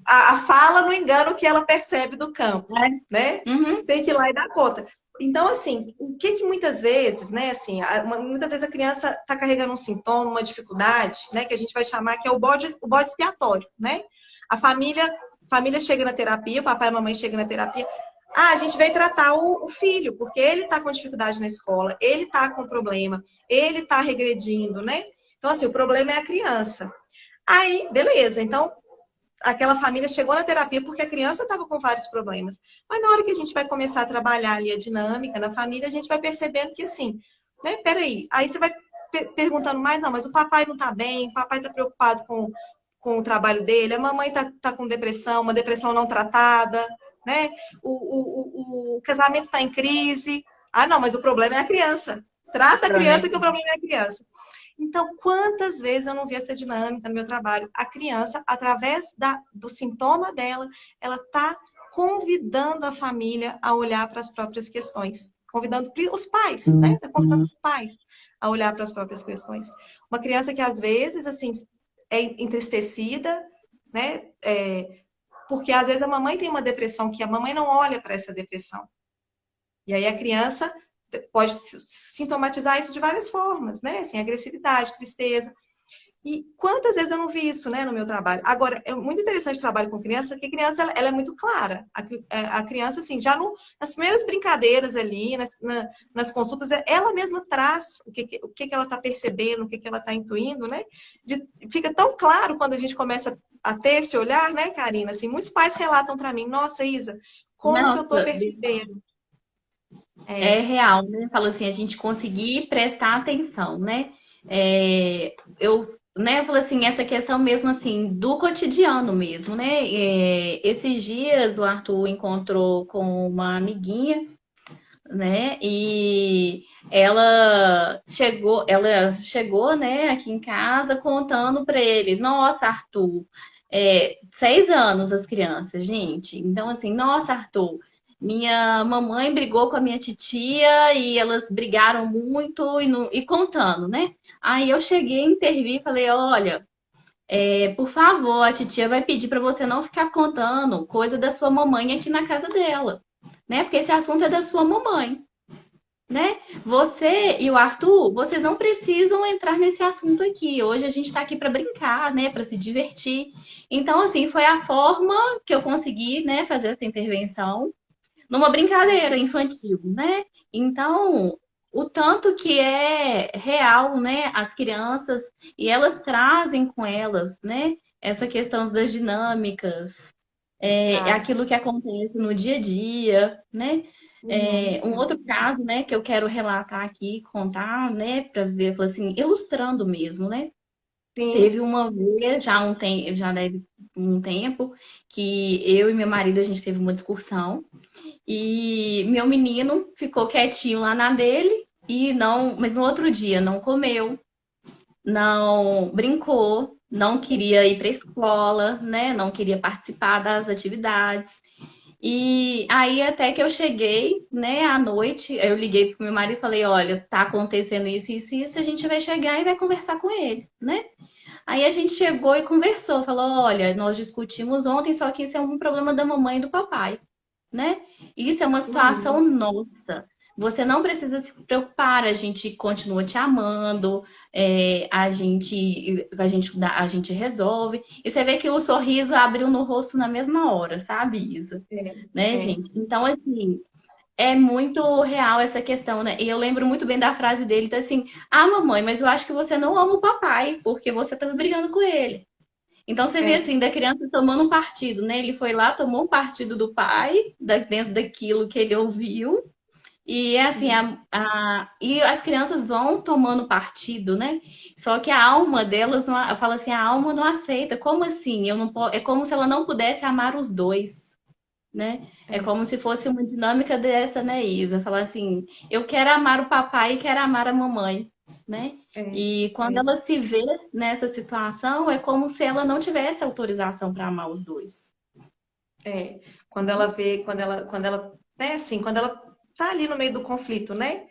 a fala não engana o que ela percebe do campo, né? uhum, Tem que ir lá e dar conta. Então, assim, o que que muitas vezes, né, assim, muitas vezes a criança está carregando um sintoma, uma dificuldade, né, que a gente vai chamar que é o bode expiatório, né? A família chega na terapia, o papai e a mamãe chegam na terapia, a gente veio tratar o filho, porque ele está com dificuldade na escola, ele está com problema, ele está regredindo, né? Então, assim, o problema é a criança. Aí, beleza, então aquela família chegou na terapia porque a criança estava com vários problemas. Mas na hora que a gente vai começar a trabalhar ali a dinâmica na família, a gente vai percebendo que assim, né? Peraí, aí você vai perguntando mais, não, mas o papai não está bem, o papai está preocupado com o trabalho dele, a mamãe está com depressão, uma depressão não tratada, né? O casamento está em crise. Ah, não, mas o problema é a criança. Trata a criança que o problema é a criança. Então, quantas vezes eu não vi essa dinâmica no meu trabalho? A criança, através do sintoma dela, ela está convidando a família a olhar para as próprias questões. Convidando os pais, né? Está convidando os pais a olhar para as próprias questões. Uma criança que, às vezes, assim, é entristecida, né? Porque, às vezes, a mamãe tem uma depressão que a mamãe não olha para essa depressão. E aí a criança pode sintomatizar isso de várias formas, né? Assim, agressividade, tristeza. E quantas vezes eu não vi isso, né, no meu trabalho? Agora, é muito interessante o trabalho com criança, porque a criança, ela é muito clara. A criança, assim, já nas primeiras brincadeiras ali, nas consultas, ela mesma traz o que ela está percebendo, o que ela está intuindo, né? Fica tão claro quando a gente começa a ter esse olhar, né, Karina? Assim, muitos pais relatam para mim, nossa, Isa, como que eu estou nossa, percebendo? é É, real, né? Fala assim, a gente conseguir prestar atenção, né? Eu falo assim, essa questão mesmo assim, do cotidiano mesmo, né? Esses dias o Arthur encontrou com uma amiguinha, né? E ela chegou, né, aqui em casa contando para eles, nossa, Arthur, 6 anos as crianças, gente. Então, assim, nossa, Arthur, minha mamãe brigou com a minha titia e elas brigaram muito e contando, né? Aí eu cheguei, intervi e falei, olha, por favor, a titia vai pedir para você não ficar contando coisa da sua mamãe aqui na casa dela, né? Porque esse assunto é da sua mamãe, né? Você e o Arthur, vocês não precisam entrar nesse assunto aqui. Hoje a gente está aqui para brincar, né? Para se divertir. Então, assim, foi a forma que eu consegui, né, fazer essa intervenção numa brincadeira infantil, né? Então, o tanto que é real, né? As crianças e elas trazem com elas, né? Essa questão das dinâmicas, trazem. aquilo que acontece no dia a dia, né? Um Uhum. outro caso, né, que eu quero relatar aqui, contar, né, para ver, falar assim, ilustrando mesmo, né? Sim. Teve uma vez, já deve um tempo, que eu e meu marido a gente teve uma discussão e meu menino ficou quietinho lá na dele e não, mas no outro dia não comeu, não brincou, não queria ir para a escola, né? Não queria participar das atividades. E aí até que eu cheguei, né, à noite, eu liguei pro meu marido e falei, olha, tá acontecendo isso, isso, isso, a gente vai chegar e vai conversar com ele, né? Aí a gente chegou e conversou, falou, olha, nós discutimos ontem, só que isso é um problema da mamãe e do papai, né? Isso é uma situação Uhum. nossa. você não precisa se preocupar, a gente continua te amando, a gente resolve. E você vê que o sorriso abriu no rosto na mesma hora, sabe, Isa? Né, É, gente? Então, assim, é muito real essa questão, né? E eu lembro muito bem da frase dele, tá assim, ah, mamãe, mas eu acho que você não ama o papai, porque você tá brigando com ele. Então você vê é, assim, da criança tomando um partido, né? Ele foi lá, tomou um partido do pai, dentro daquilo que ele ouviu. E é assim, sim, e as crianças vão tomando partido, né? Só que a alma delas, não, eu falo assim, a alma não aceita. Como assim? Eu não, é como se ela não pudesse amar os dois, né? É é, como se fosse uma dinâmica dessa, né, Isa? Falar assim, eu quero amar o papai e quero amar a mamãe, né? é, E quando é. ela se vê nessa situação, é como se ela não tivesse autorização para amar os dois. É, quando ela vê, né, assim, quando ela tá ali no meio do conflito, né?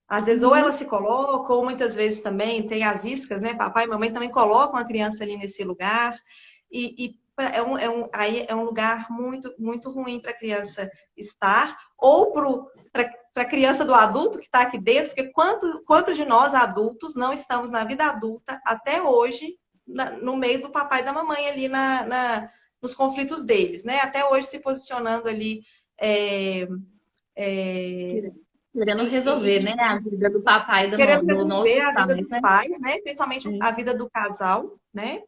Às vezes, ou ela Uhum. se coloca, ou muitas vezes também tem as iscas, né? Papai e mamãe também colocam a criança ali nesse lugar. Aí é um lugar muito, muito ruim para a criança estar, ou para a criança do adulto que está aqui dentro, porque quantos de nós adultos não estamos na vida adulta até hoje, no meio do papai e da mamãe ali nos conflitos deles, né? Até hoje se posicionando ali. é, é, Querendo em, resolver, né, em, a vida do papai e querendo do resolver nossos a vida pais, dos né? pais, né? Principalmente a Sim, vida do casal, né?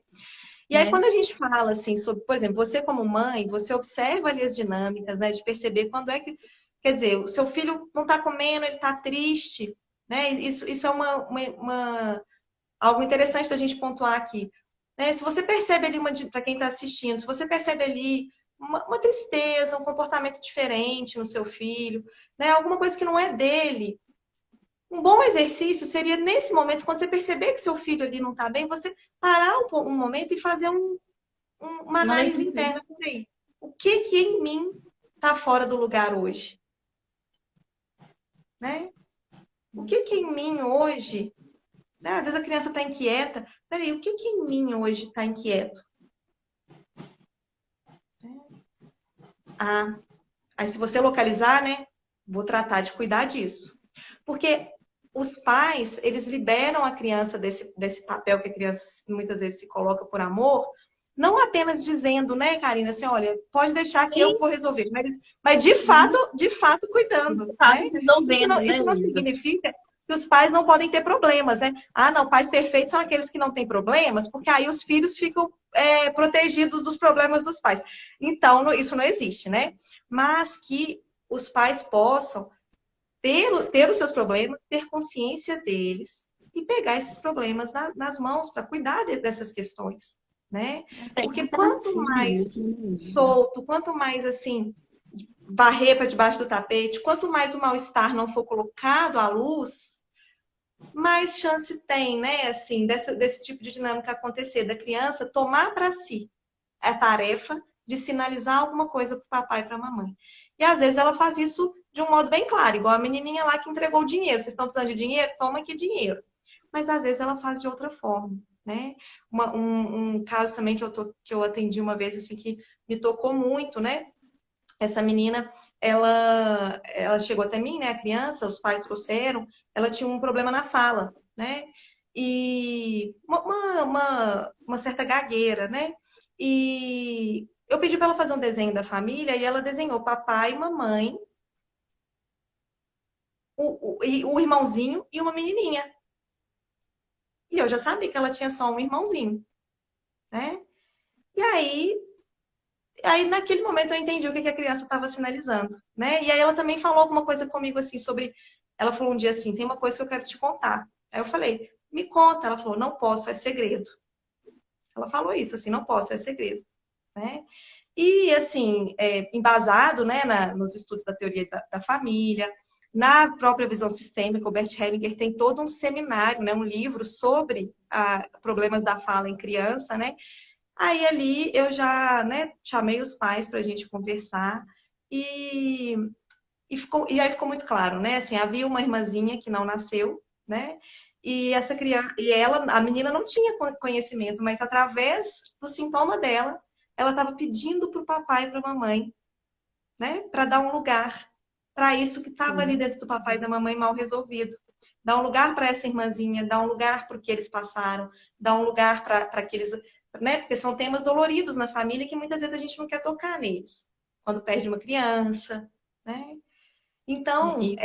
E aí, né? quando a gente fala assim sobre, por exemplo, você como mãe, você observa ali as dinâmicas, né? De perceber quando é que, quer dizer, o seu filho não está comendo, ele está triste, né? Isso é algo interessante da gente pontuar aqui. Né? Se você percebe ali, para quem está assistindo, se você percebe ali uma tristeza, um comportamento diferente no seu filho, né? Alguma coisa que não é dele, um bom exercício seria, nesse momento, quando você perceber que seu filho ali não está bem, você parar um momento e fazer uma Uma análise leitura. interna. Peraí, o que que em mim está fora do lugar hoje? Né? O que que em mim hoje... Né? Às vezes a criança está inquieta. Peraí, o que que em mim hoje está inquieto? Ah, aí se você localizar, né? Vou tratar de cuidar disso. Porque os pais, eles liberam a criança desse papel que a criança muitas vezes se coloca por amor, não apenas dizendo, né, Karina, assim, olha, pode deixar que eu Sim, vou resolver, mas de fato cuidando, tá né? resolvendo, né, Isso não Isa? significa que os pais não podem ter problemas, né? Ah, não, pais perfeitos são aqueles que não têm problemas, porque aí os filhos ficam protegidos dos problemas dos pais. Então, isso não existe, né? Mas que os pais possam ter os seus problemas, ter consciência deles e pegar esses problemas nas mãos para cuidar dessas questões, né? Porque Tentar quanto tudo mais isso, né, Isa? solto, quanto mais assim varrer para debaixo do tapete, quanto mais o mal-estar não for colocado à luz, mais chance tem, né, assim, desse tipo de dinâmica acontecer, da criança tomar para si a tarefa de sinalizar alguma coisa para o papai e para a mamãe. E às vezes ela faz isso de um modo bem claro, igual a menininha lá que entregou o dinheiro. Vocês estão precisando de dinheiro? Toma aqui dinheiro. Mas às vezes ela faz de outra forma, né? Um caso também que eu atendi uma vez, assim, que me tocou muito, né? Essa menina, ela chegou até mim, né? A criança, os pais trouxeram, ela tinha um problema na fala, né? E uma certa gagueira, né? E eu pedi para ela fazer um desenho da família e ela desenhou papai, mamãe, o irmãozinho e uma menininha. E eu já sabia que ela tinha só um irmãozinho, né? E aí naquele momento eu entendi o que a criança estava sinalizando, né? E aí ela também falou alguma coisa comigo assim sobre, ela falou um dia assim, tem uma coisa que eu quero te contar. Aí eu falei, me conta. Ela falou, não posso, é segredo. Ela falou isso assim, não posso, é segredo, né? E, assim, embasado, né, nos estudos da teoria da família, na própria visão sistêmica, o Bert Hellinger tem todo um seminário, né, um livro sobre problemas da fala em criança, né? Aí ali eu já, né, chamei os pais para a gente conversar e, e aí ficou muito claro, né? Assim, havia uma irmãzinha que não nasceu, né? E essa criança, e ela, a menina não tinha conhecimento, mas através do sintoma dela, ela estava pedindo para o papai e para a mamãe, né, para dar um lugar. para isso que estava ali Sim. dentro do papai e da mamãe mal resolvido. Dá um lugar para essa irmãzinha, dá um lugar para o que eles passaram, dá um lugar para aqueles, né? Porque são temas doloridos na família que muitas vezes a gente não quer tocar neles. Quando perde uma criança, né? Então, E,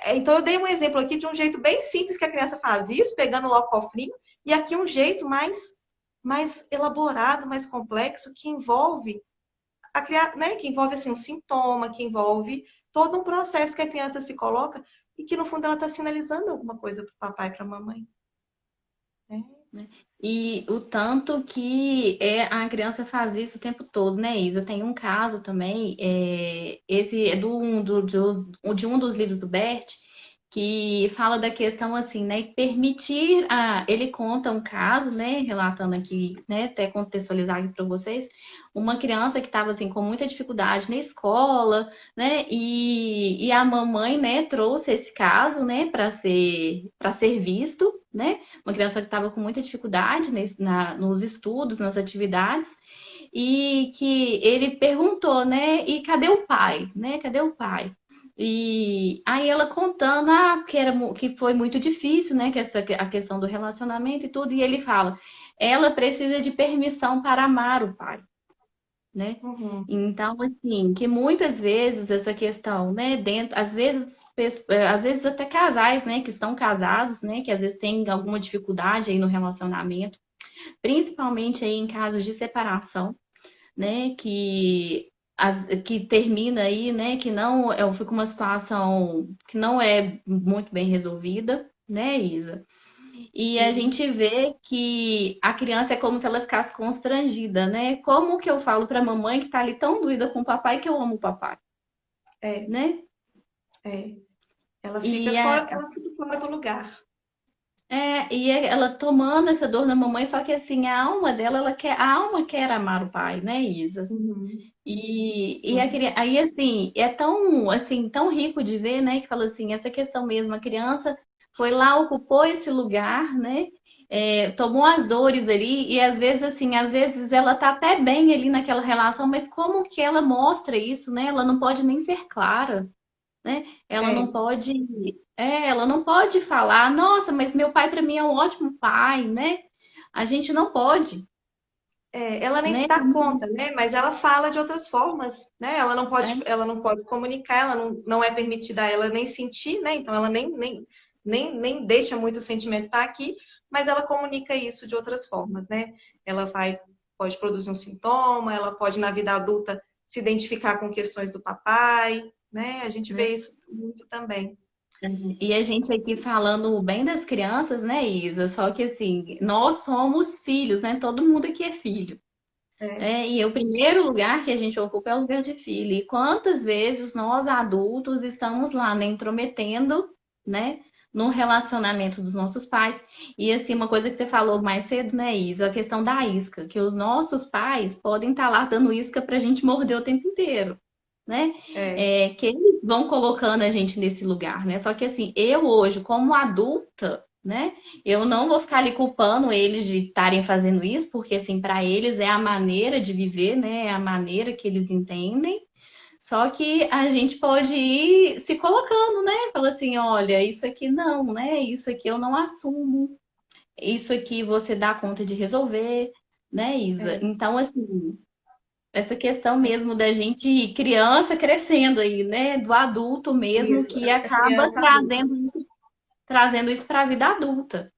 então eu dei um exemplo aqui de um jeito bem simples que a criança faz isso, pegando lá o cofrinho, e aqui um jeito mais elaborado, mais complexo, que envolve né, que envolve assim, um sintoma, que envolve todo um processo que a criança se coloca e que no fundo ela está sinalizando alguma coisa para o papai e para a mamãe. Né? né? E o tanto que a criança faz isso o tempo todo, né, Isa? Tem um caso também, esse é de um dos livros do Bert, que fala da questão assim, né, permitir ele conta um caso, né, relatando aqui, né, até contextualizar aqui para vocês, uma criança que estava assim com muita dificuldade na escola, né, e a mamãe, né, trouxe esse caso, né, para ser visto, né, uma criança que estava com muita dificuldade nos estudos, nas atividades, e que ele perguntou, né, e cadê o pai, né, cadê o pai? E aí ela contando, que foi muito difícil, né, a questão do relacionamento e tudo, e ele fala, ela precisa de permissão para amar o pai, né? Uhum. Então, assim, que muitas vezes essa questão, né, às vezes até casais, né, que estão casados, né, que às vezes têm alguma dificuldade aí no relacionamento, principalmente aí em casos de separação, né, que termina aí, né, que não fica uma situação que não é muito bem resolvida, né, Isa? E a Sim. gente vê que a criança é como se ela ficasse constrangida, né? Como que eu falo para a mamãe que tá ali tão doida com o papai que eu amo o papai, É, né? é. Ela fica E, fora, a, ela fica fora do lugar. ela tomando essa dor na mamãe, só que assim, a alma dela, a alma quer amar o pai, né, Isa? Uhum. E aí, assim, é tão, assim, tão rico de ver, né, que fala assim, essa questão mesmo, a criança foi lá, ocupou esse lugar, né, tomou as dores ali, e às vezes, assim, às vezes ela tá até bem ali naquela relação, mas como que ela mostra isso, né? Ela não pode nem ser clara, né? É. Ela não pode falar, nossa, mas meu pai para mim é um ótimo pai, né? A gente não pode, Ela nem se né? dá conta, né? Mas ela fala de outras formas, né? Ela não pode comunicar, ela não é permitida a ela nem sentir, né? Então ela nem deixa muito o sentimento estar aqui, mas ela comunica isso de outras formas, né? Pode produzir um sintoma, ela pode, na vida adulta, se identificar com questões do papai, né? A gente né? vê isso muito também. E a gente aqui falando bem das crianças, né, Isa? Só que assim, nós somos filhos, né? Todo mundo aqui é filho. É, E o primeiro lugar que a gente ocupa é o lugar de filho. E quantas vezes nós adultos estamos lá, né, intrometendo, né, no relacionamento dos nossos pais. E assim, uma coisa que você falou mais cedo, né, Isa, a questão da isca, que os nossos pais podem estar lá dando isca pra gente morder o tempo inteiro, né? é, Que eles vão colocando a gente nesse lugar, né? Só que assim, eu hoje, como adulta, né? Eu não vou ficar ali culpando eles de estarem fazendo isso, porque assim, para eles é a maneira de viver, né? É a maneira que eles entendem. Só que a gente pode ir se colocando, né? Fala assim, olha, isso aqui não, né? Isso aqui eu não assumo. Isso aqui você dá conta de resolver, né, Isa? é. Então, assim, essa questão mesmo da gente criança crescendo aí, né? Do adulto mesmo Isso, que a acaba criança adulta. trazendo isso para a vida adulta.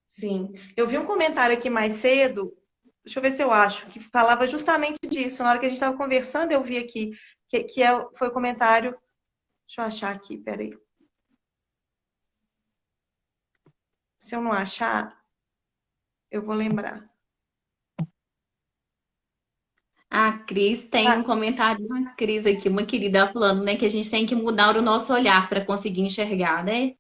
Sim. Eu vi um comentário aqui mais cedo, deixa eu ver se eu acho, que falava justamente disso. Na hora que a gente estava conversando, eu vi aqui, foi o comentário. Deixa eu achar aqui, peraí. Se eu não achar, eu vou lembrar. A Cris tem um Ah, comentário da Cris aqui, uma querida falando, né, que a gente tem que mudar o nosso olhar para conseguir enxergar, né?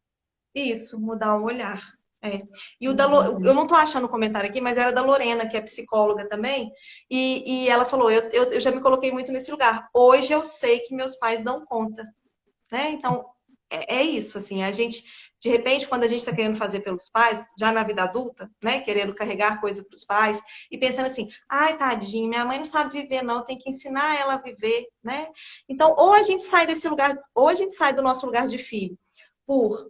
isso, mudar o olhar. É. E eu não estou achando o comentário aqui, mas era da Lorena, que é psicóloga também, e ela falou: eu já me coloquei muito nesse lugar. Hoje eu sei que meus pais dão conta, né? Então, é isso, assim, a gente De repente, quando a gente está querendo fazer pelos pais, já na vida adulta, né? Querendo carregar coisa para os pais e pensando assim, ai, tadinho, minha mãe não sabe viver, não, tem que ensinar ela a viver, né? Então, ou a gente sai desse lugar, ou a gente sai do nosso lugar de filho por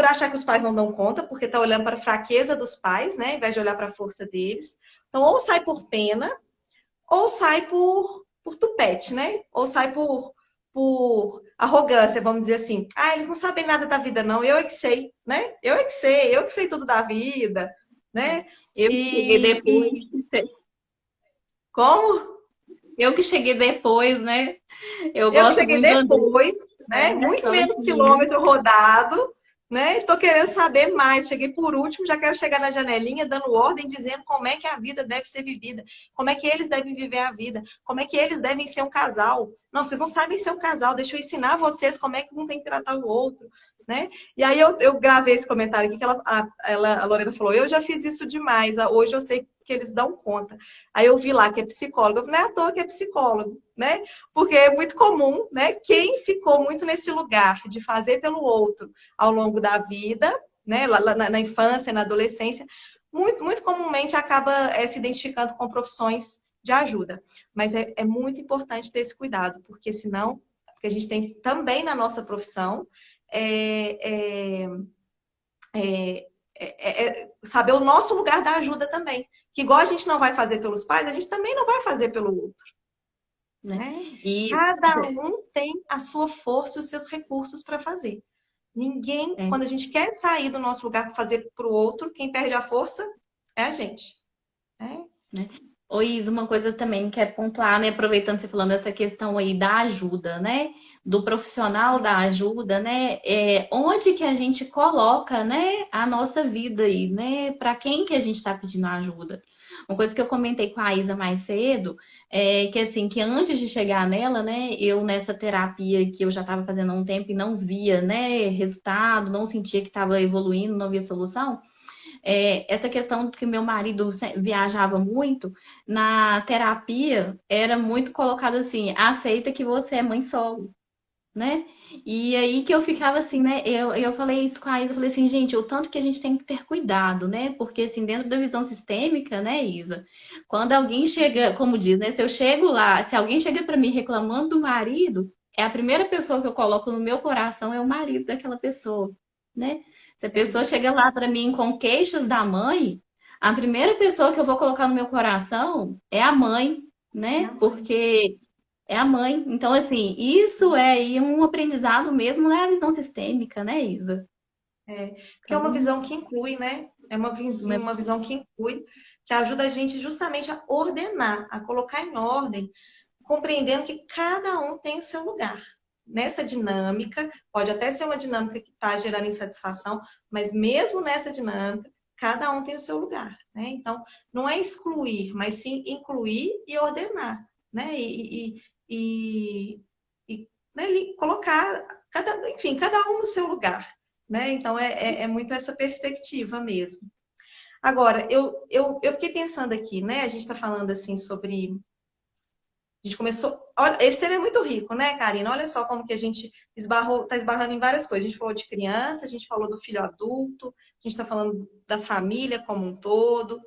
achar que os pais não dão conta, porque está olhando para a fraqueza dos pais, né? Ao invés de olhar para a força deles. Então, ou sai por pena, ou sai por tupete, né? Ou sai por arrogância, vamos dizer assim. Ah, eles não sabem nada da vida, não. Eu é que sei, né? Eu que sei tudo da vida, né? Eu que cheguei depois. Como? Eu que cheguei depois, né? Eu Eu que gosto cheguei muito do André, depois, né? né? Muito menos Sozinho. quilômetro rodado, né? Tô querendo saber mais. Cheguei por último, já quero chegar na janelinha dando ordem, dizendo como é que a vida deve ser vivida, como é que eles devem viver a vida, como é que eles devem ser um casal. Não, vocês não sabem ser um casal, deixa eu ensinar vocês como é que um tem que tratar o outro, né? E aí eu gravei esse comentário aqui que a Lorena falou, eu já fiz isso demais, hoje eu sei que eles dão conta. Aí eu vi lá que é psicóloga, não é à toa que é psicólogo, né? Porque é muito comum, né? Quem ficou muito nesse lugar de fazer pelo outro ao longo da vida, né? Lá na infância, na adolescência, muito comumente acaba se identificando com profissões de ajuda. Mas é muito importante ter esse cuidado, porque senão, porque a gente tem também na nossa profissão é, é, saber o nosso lugar da ajuda também. Que igual a gente não vai fazer pelos pais, a gente também não vai fazer pelo outro. Né? Né? E Cada um tem a sua força e os seus recursos para fazer. Ninguém, é, quando a gente quer sair do nosso lugar para fazer para o outro, quem perde a força é a gente. Né? né? Ô, Isa, uma coisa também que é pontuar, né? Aproveitando você falando dessa questão aí da ajuda, né? Do profissional da ajuda, né? Onde que a gente coloca, né, a nossa vida aí, né? Para quem que a gente está pedindo ajuda? Uma coisa que eu comentei com a Isa mais cedo é que assim, que antes de chegar nela, né, eu nessa terapia que eu já estava fazendo há um tempo e não via, né, resultado, não sentia que estava evoluindo, não via solução. Essa questão que meu marido viajava muito, na terapia era muito colocado assim, aceita que você é mãe solo, né? E aí que eu ficava assim, né? Eu falei isso com a Isa, eu falei assim, gente, o tanto que a gente tem que ter cuidado, né? Porque assim, dentro da visão sistêmica, né, Isa, quando alguém chega, como diz, né? Se eu chego lá, se alguém chega para mim reclamando do marido, é a primeira pessoa que eu coloco no meu coração é o marido daquela pessoa, né? Se a pessoa chega lá para mim com queixas da mãe, a primeira pessoa que eu vou colocar no meu coração é a mãe, É né? a mãe. Porque é a mãe. Então, assim, isso é aí um aprendizado mesmo na visão sistêmica, né, Isa? Porque é uma Então, visão que inclui, né? É uma visão que inclui, que ajuda a gente justamente a ordenar, a colocar em ordem, compreendendo que cada um tem o seu lugar. Nessa dinâmica, pode até ser uma dinâmica que está gerando insatisfação, mas mesmo nessa dinâmica, cada um tem o seu lugar. Né? Então, não é excluir, mas sim incluir e ordenar. Né? Né, colocar, enfim, cada um no seu lugar. Né? Então, é muito essa perspectiva mesmo. Agora, eu fiquei pensando aqui, né? A gente está falando assim sobre a gente começou. Olha, esse tema é muito rico, né, Karina? Olha só como que a gente está esbarrando em várias coisas. A gente falou de criança, a gente falou do filho adulto, a gente está falando da família como um todo.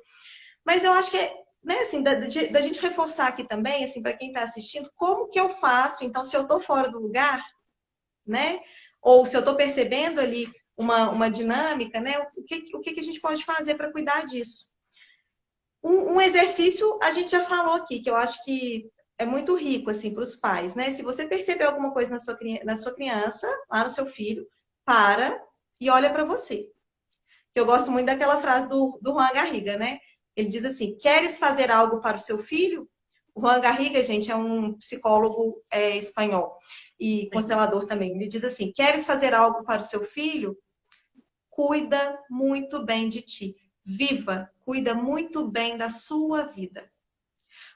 Mas eu acho que é, né, assim, da gente reforçar aqui também, assim, para quem está assistindo, como que eu faço? Então, se eu estou fora do lugar, né? Ou se eu estou percebendo ali uma dinâmica, né? O que a gente pode fazer para cuidar disso? Um exercício a gente já falou aqui, que eu acho que é muito rico assim para os pais, né? Se você perceber alguma coisa na sua criança, lá no seu filho, para e olha para você. Eu gosto muito daquela frase do Juan Garriga, né? Ele diz assim: queres fazer algo para o seu filho? O Juan Garriga, gente, é um psicólogo espanhol e constelador também. Ele diz assim: queres fazer algo para o seu filho? Cuida muito bem de ti. Viva, cuida muito bem da sua vida.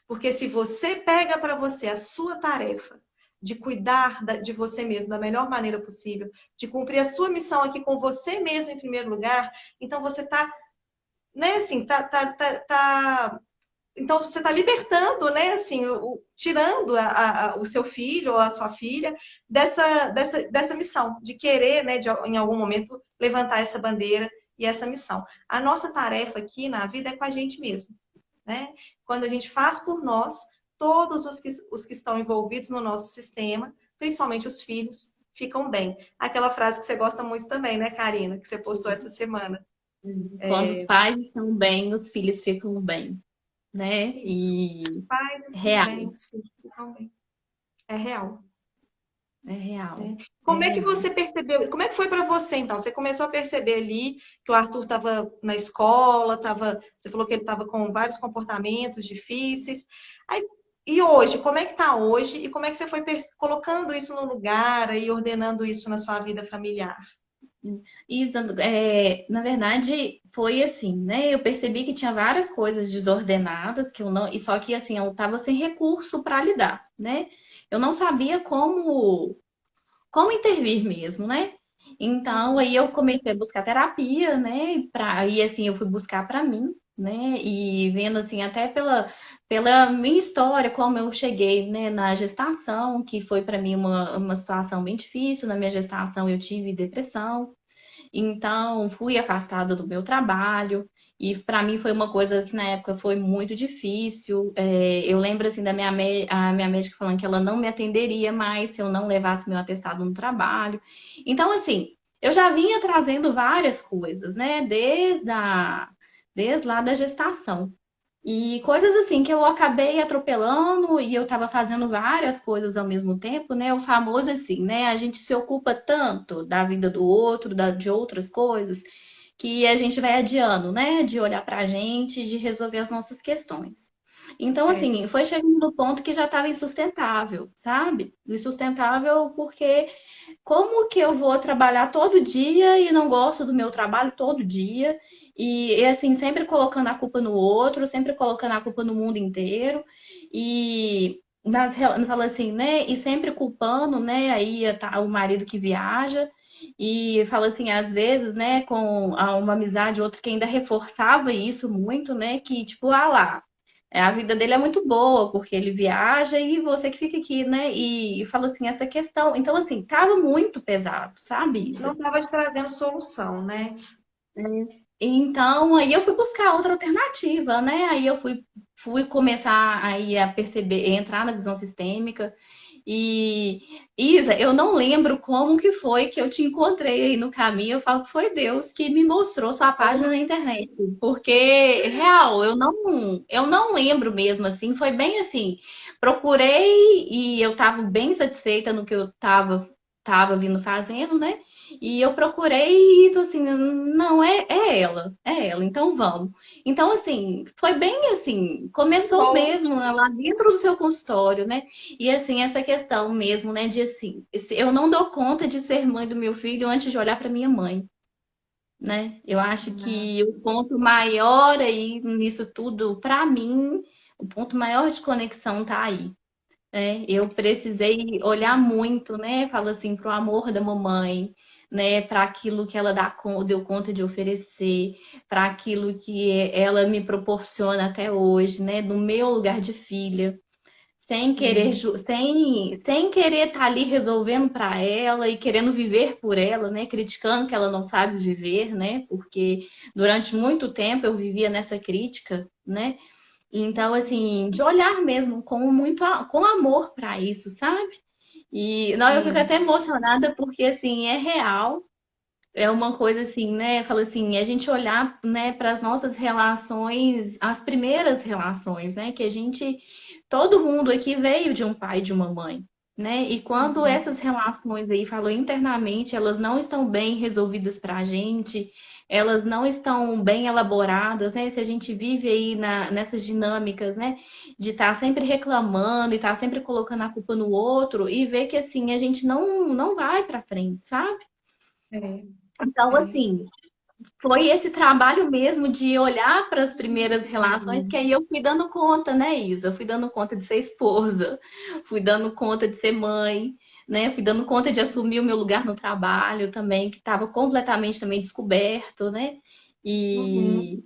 Porque se você pega para você a sua tarefa de cuidar de você mesmo da melhor maneira possível, de cumprir a sua missão aqui com você mesmo em primeiro lugar, então você está, né, assim, tá então você está libertando, né, assim, tirando o seu filho ou a sua filha dessa missão, de querer, né, em algum momento, levantar essa bandeira e essa missão. A nossa tarefa aqui na vida é com a gente mesmo, né? Quando a gente faz por nós, todos os que estão envolvidos no nosso sistema, principalmente os filhos, ficam bem. Aquela frase que você gosta muito também, né, Karina, que você postou essa semana. Quando os pais estão bem, os filhos ficam bem, né? Isso. E Pais ficam real, bem, os filhos ficam bem. É real. é real, Né? é Como é que real. você percebeu? Como é que foi para você, então? Você começou a perceber ali que o Arthur estava na escola, você falou que ele estava com vários comportamentos difíceis. Aí, e hoje, como é que está hoje? E como é que você foi colocando isso no lugar e ordenando isso na sua vida familiar? Isso, na verdade, foi assim, né? Eu percebi que tinha várias coisas desordenadas que eu não, e só que assim, eu estava sem recurso para lidar, né? Eu não sabia como intervir mesmo, né? Então, aí eu comecei a buscar terapia, né? Aí, assim, eu fui buscar para mim, né? E vendo, assim, até pela minha história, como eu cheguei, né, na gestação, que foi para mim uma situação bem difícil. Na minha gestação, eu tive depressão. Então, fui afastada do meu trabalho e para mim foi uma coisa que na época foi muito difícil. Eu lembro assim da a minha médica falando que ela não me atenderia mais se eu não levasse meu atestado no trabalho. Então, assim, eu já vinha trazendo várias coisas, né? Desde lá da gestação. E coisas assim que eu acabei atropelando e eu estava fazendo várias coisas ao mesmo tempo, né? O famoso assim, né? A gente se ocupa tanto da vida do outro, de outras coisas, que a gente vai adiando, né? De olhar pra gente, de resolver as nossas questões. Então, É, assim, foi chegando no ponto que já estava insustentável, sabe? Insustentável porque como que eu vou trabalhar todo dia e não gosto do meu trabalho todo dia? Assim, sempre colocando a culpa no outro, sempre colocando a culpa no mundo inteiro. E fala assim, né? E sempre culpando, né? Aí tá o marido que viaja. E fala assim, às vezes, né, com uma amizade, outra que ainda reforçava isso muito, né? Que, tipo, ah lá, a vida dele é muito boa, porque ele viaja e você que fica aqui, né? E fala assim, essa questão. Então, assim, tava muito pesado, sabe, não Isa? estava te trazendo solução, né? Então, aí eu fui buscar outra alternativa, né? Aí eu fui começar aí a perceber, entrar na visão sistêmica. E, Isa, eu não lembro como que foi que eu te encontrei aí no caminho. Eu falo que foi Deus que me mostrou sua página na internet. Porque, real, eu não lembro mesmo, assim. Foi bem assim. Procurei e eu estava bem satisfeita no que eu tava vindo fazendo, né? E eu procurei e tô assim, não, é ela, então vamos. Então, assim, foi bem assim, começou Bom, mesmo lá dentro do seu consultório, né? E assim, essa questão mesmo, né, de assim, eu não dou conta de ser mãe do meu filho antes de olhar para minha mãe, né? Eu acho que o ponto maior aí nisso tudo, para mim, o ponto maior de conexão tá aí. Eu precisei olhar muito, né? Falo assim, para o amor da mamãe, né? Para aquilo que ela deu conta de oferecer, para aquilo que ela me proporciona até hoje, né? No meu lugar de filha, sem querer, sim. sem querer estar ali resolvendo para ela e querendo viver por ela, né? Criticando que ela não sabe viver, né? Porque durante muito tempo eu vivia nessa crítica, né? Então, assim, de olhar mesmo com amor para isso, sabe? E não, eu fico Sim. até emocionada porque assim, é real, é uma coisa assim, né? Fala assim, a gente olhar, né, para as nossas relações, as primeiras relações, né, que a gente todo mundo aqui veio de um pai e de uma mãe. Né? E quando essas relações aí, falou internamente, elas não estão bem resolvidas para a gente, elas não estão bem elaboradas, né? Se a gente vive aí nessas dinâmicas, né? De estar sempre reclamando e estar sempre colocando a culpa no outro e ver que assim a gente não vai para frente, sabe? É, Então, é. assim, foi esse trabalho mesmo de olhar para as primeiras relações que aí eu fui dando conta, né, Isa? Eu fui dando conta de ser esposa, fui dando conta de ser mãe, né? Fui dando conta de assumir o meu lugar no trabalho também, que estava completamente também descoberto, né? Uhum. E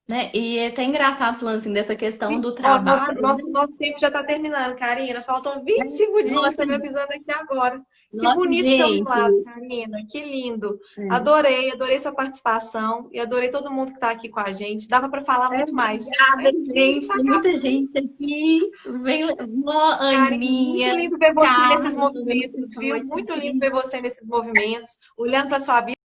né? E é até engraçado falando assim dessa questão do Ó, trabalho, né? nosso tempo já está terminando, Karina. Faltam 20 segundinhos, Nossa, você me avisando aqui agora. Que nossa, bonito seu relato, gente. Karina. Que lindo. É. Adorei sua participação e adorei todo mundo que está aqui com a gente. Dava para falar muito mais, Obrigada, mas a gente gente. Tem acaba. muita gente aqui. Vem, ó, Karina, muito Aninha, lindo ver você nesses Carla, tô vendo o movimentos, pessoal viu? Muito lindo aqui. ver você nesses movimentos, olhando para sua vida.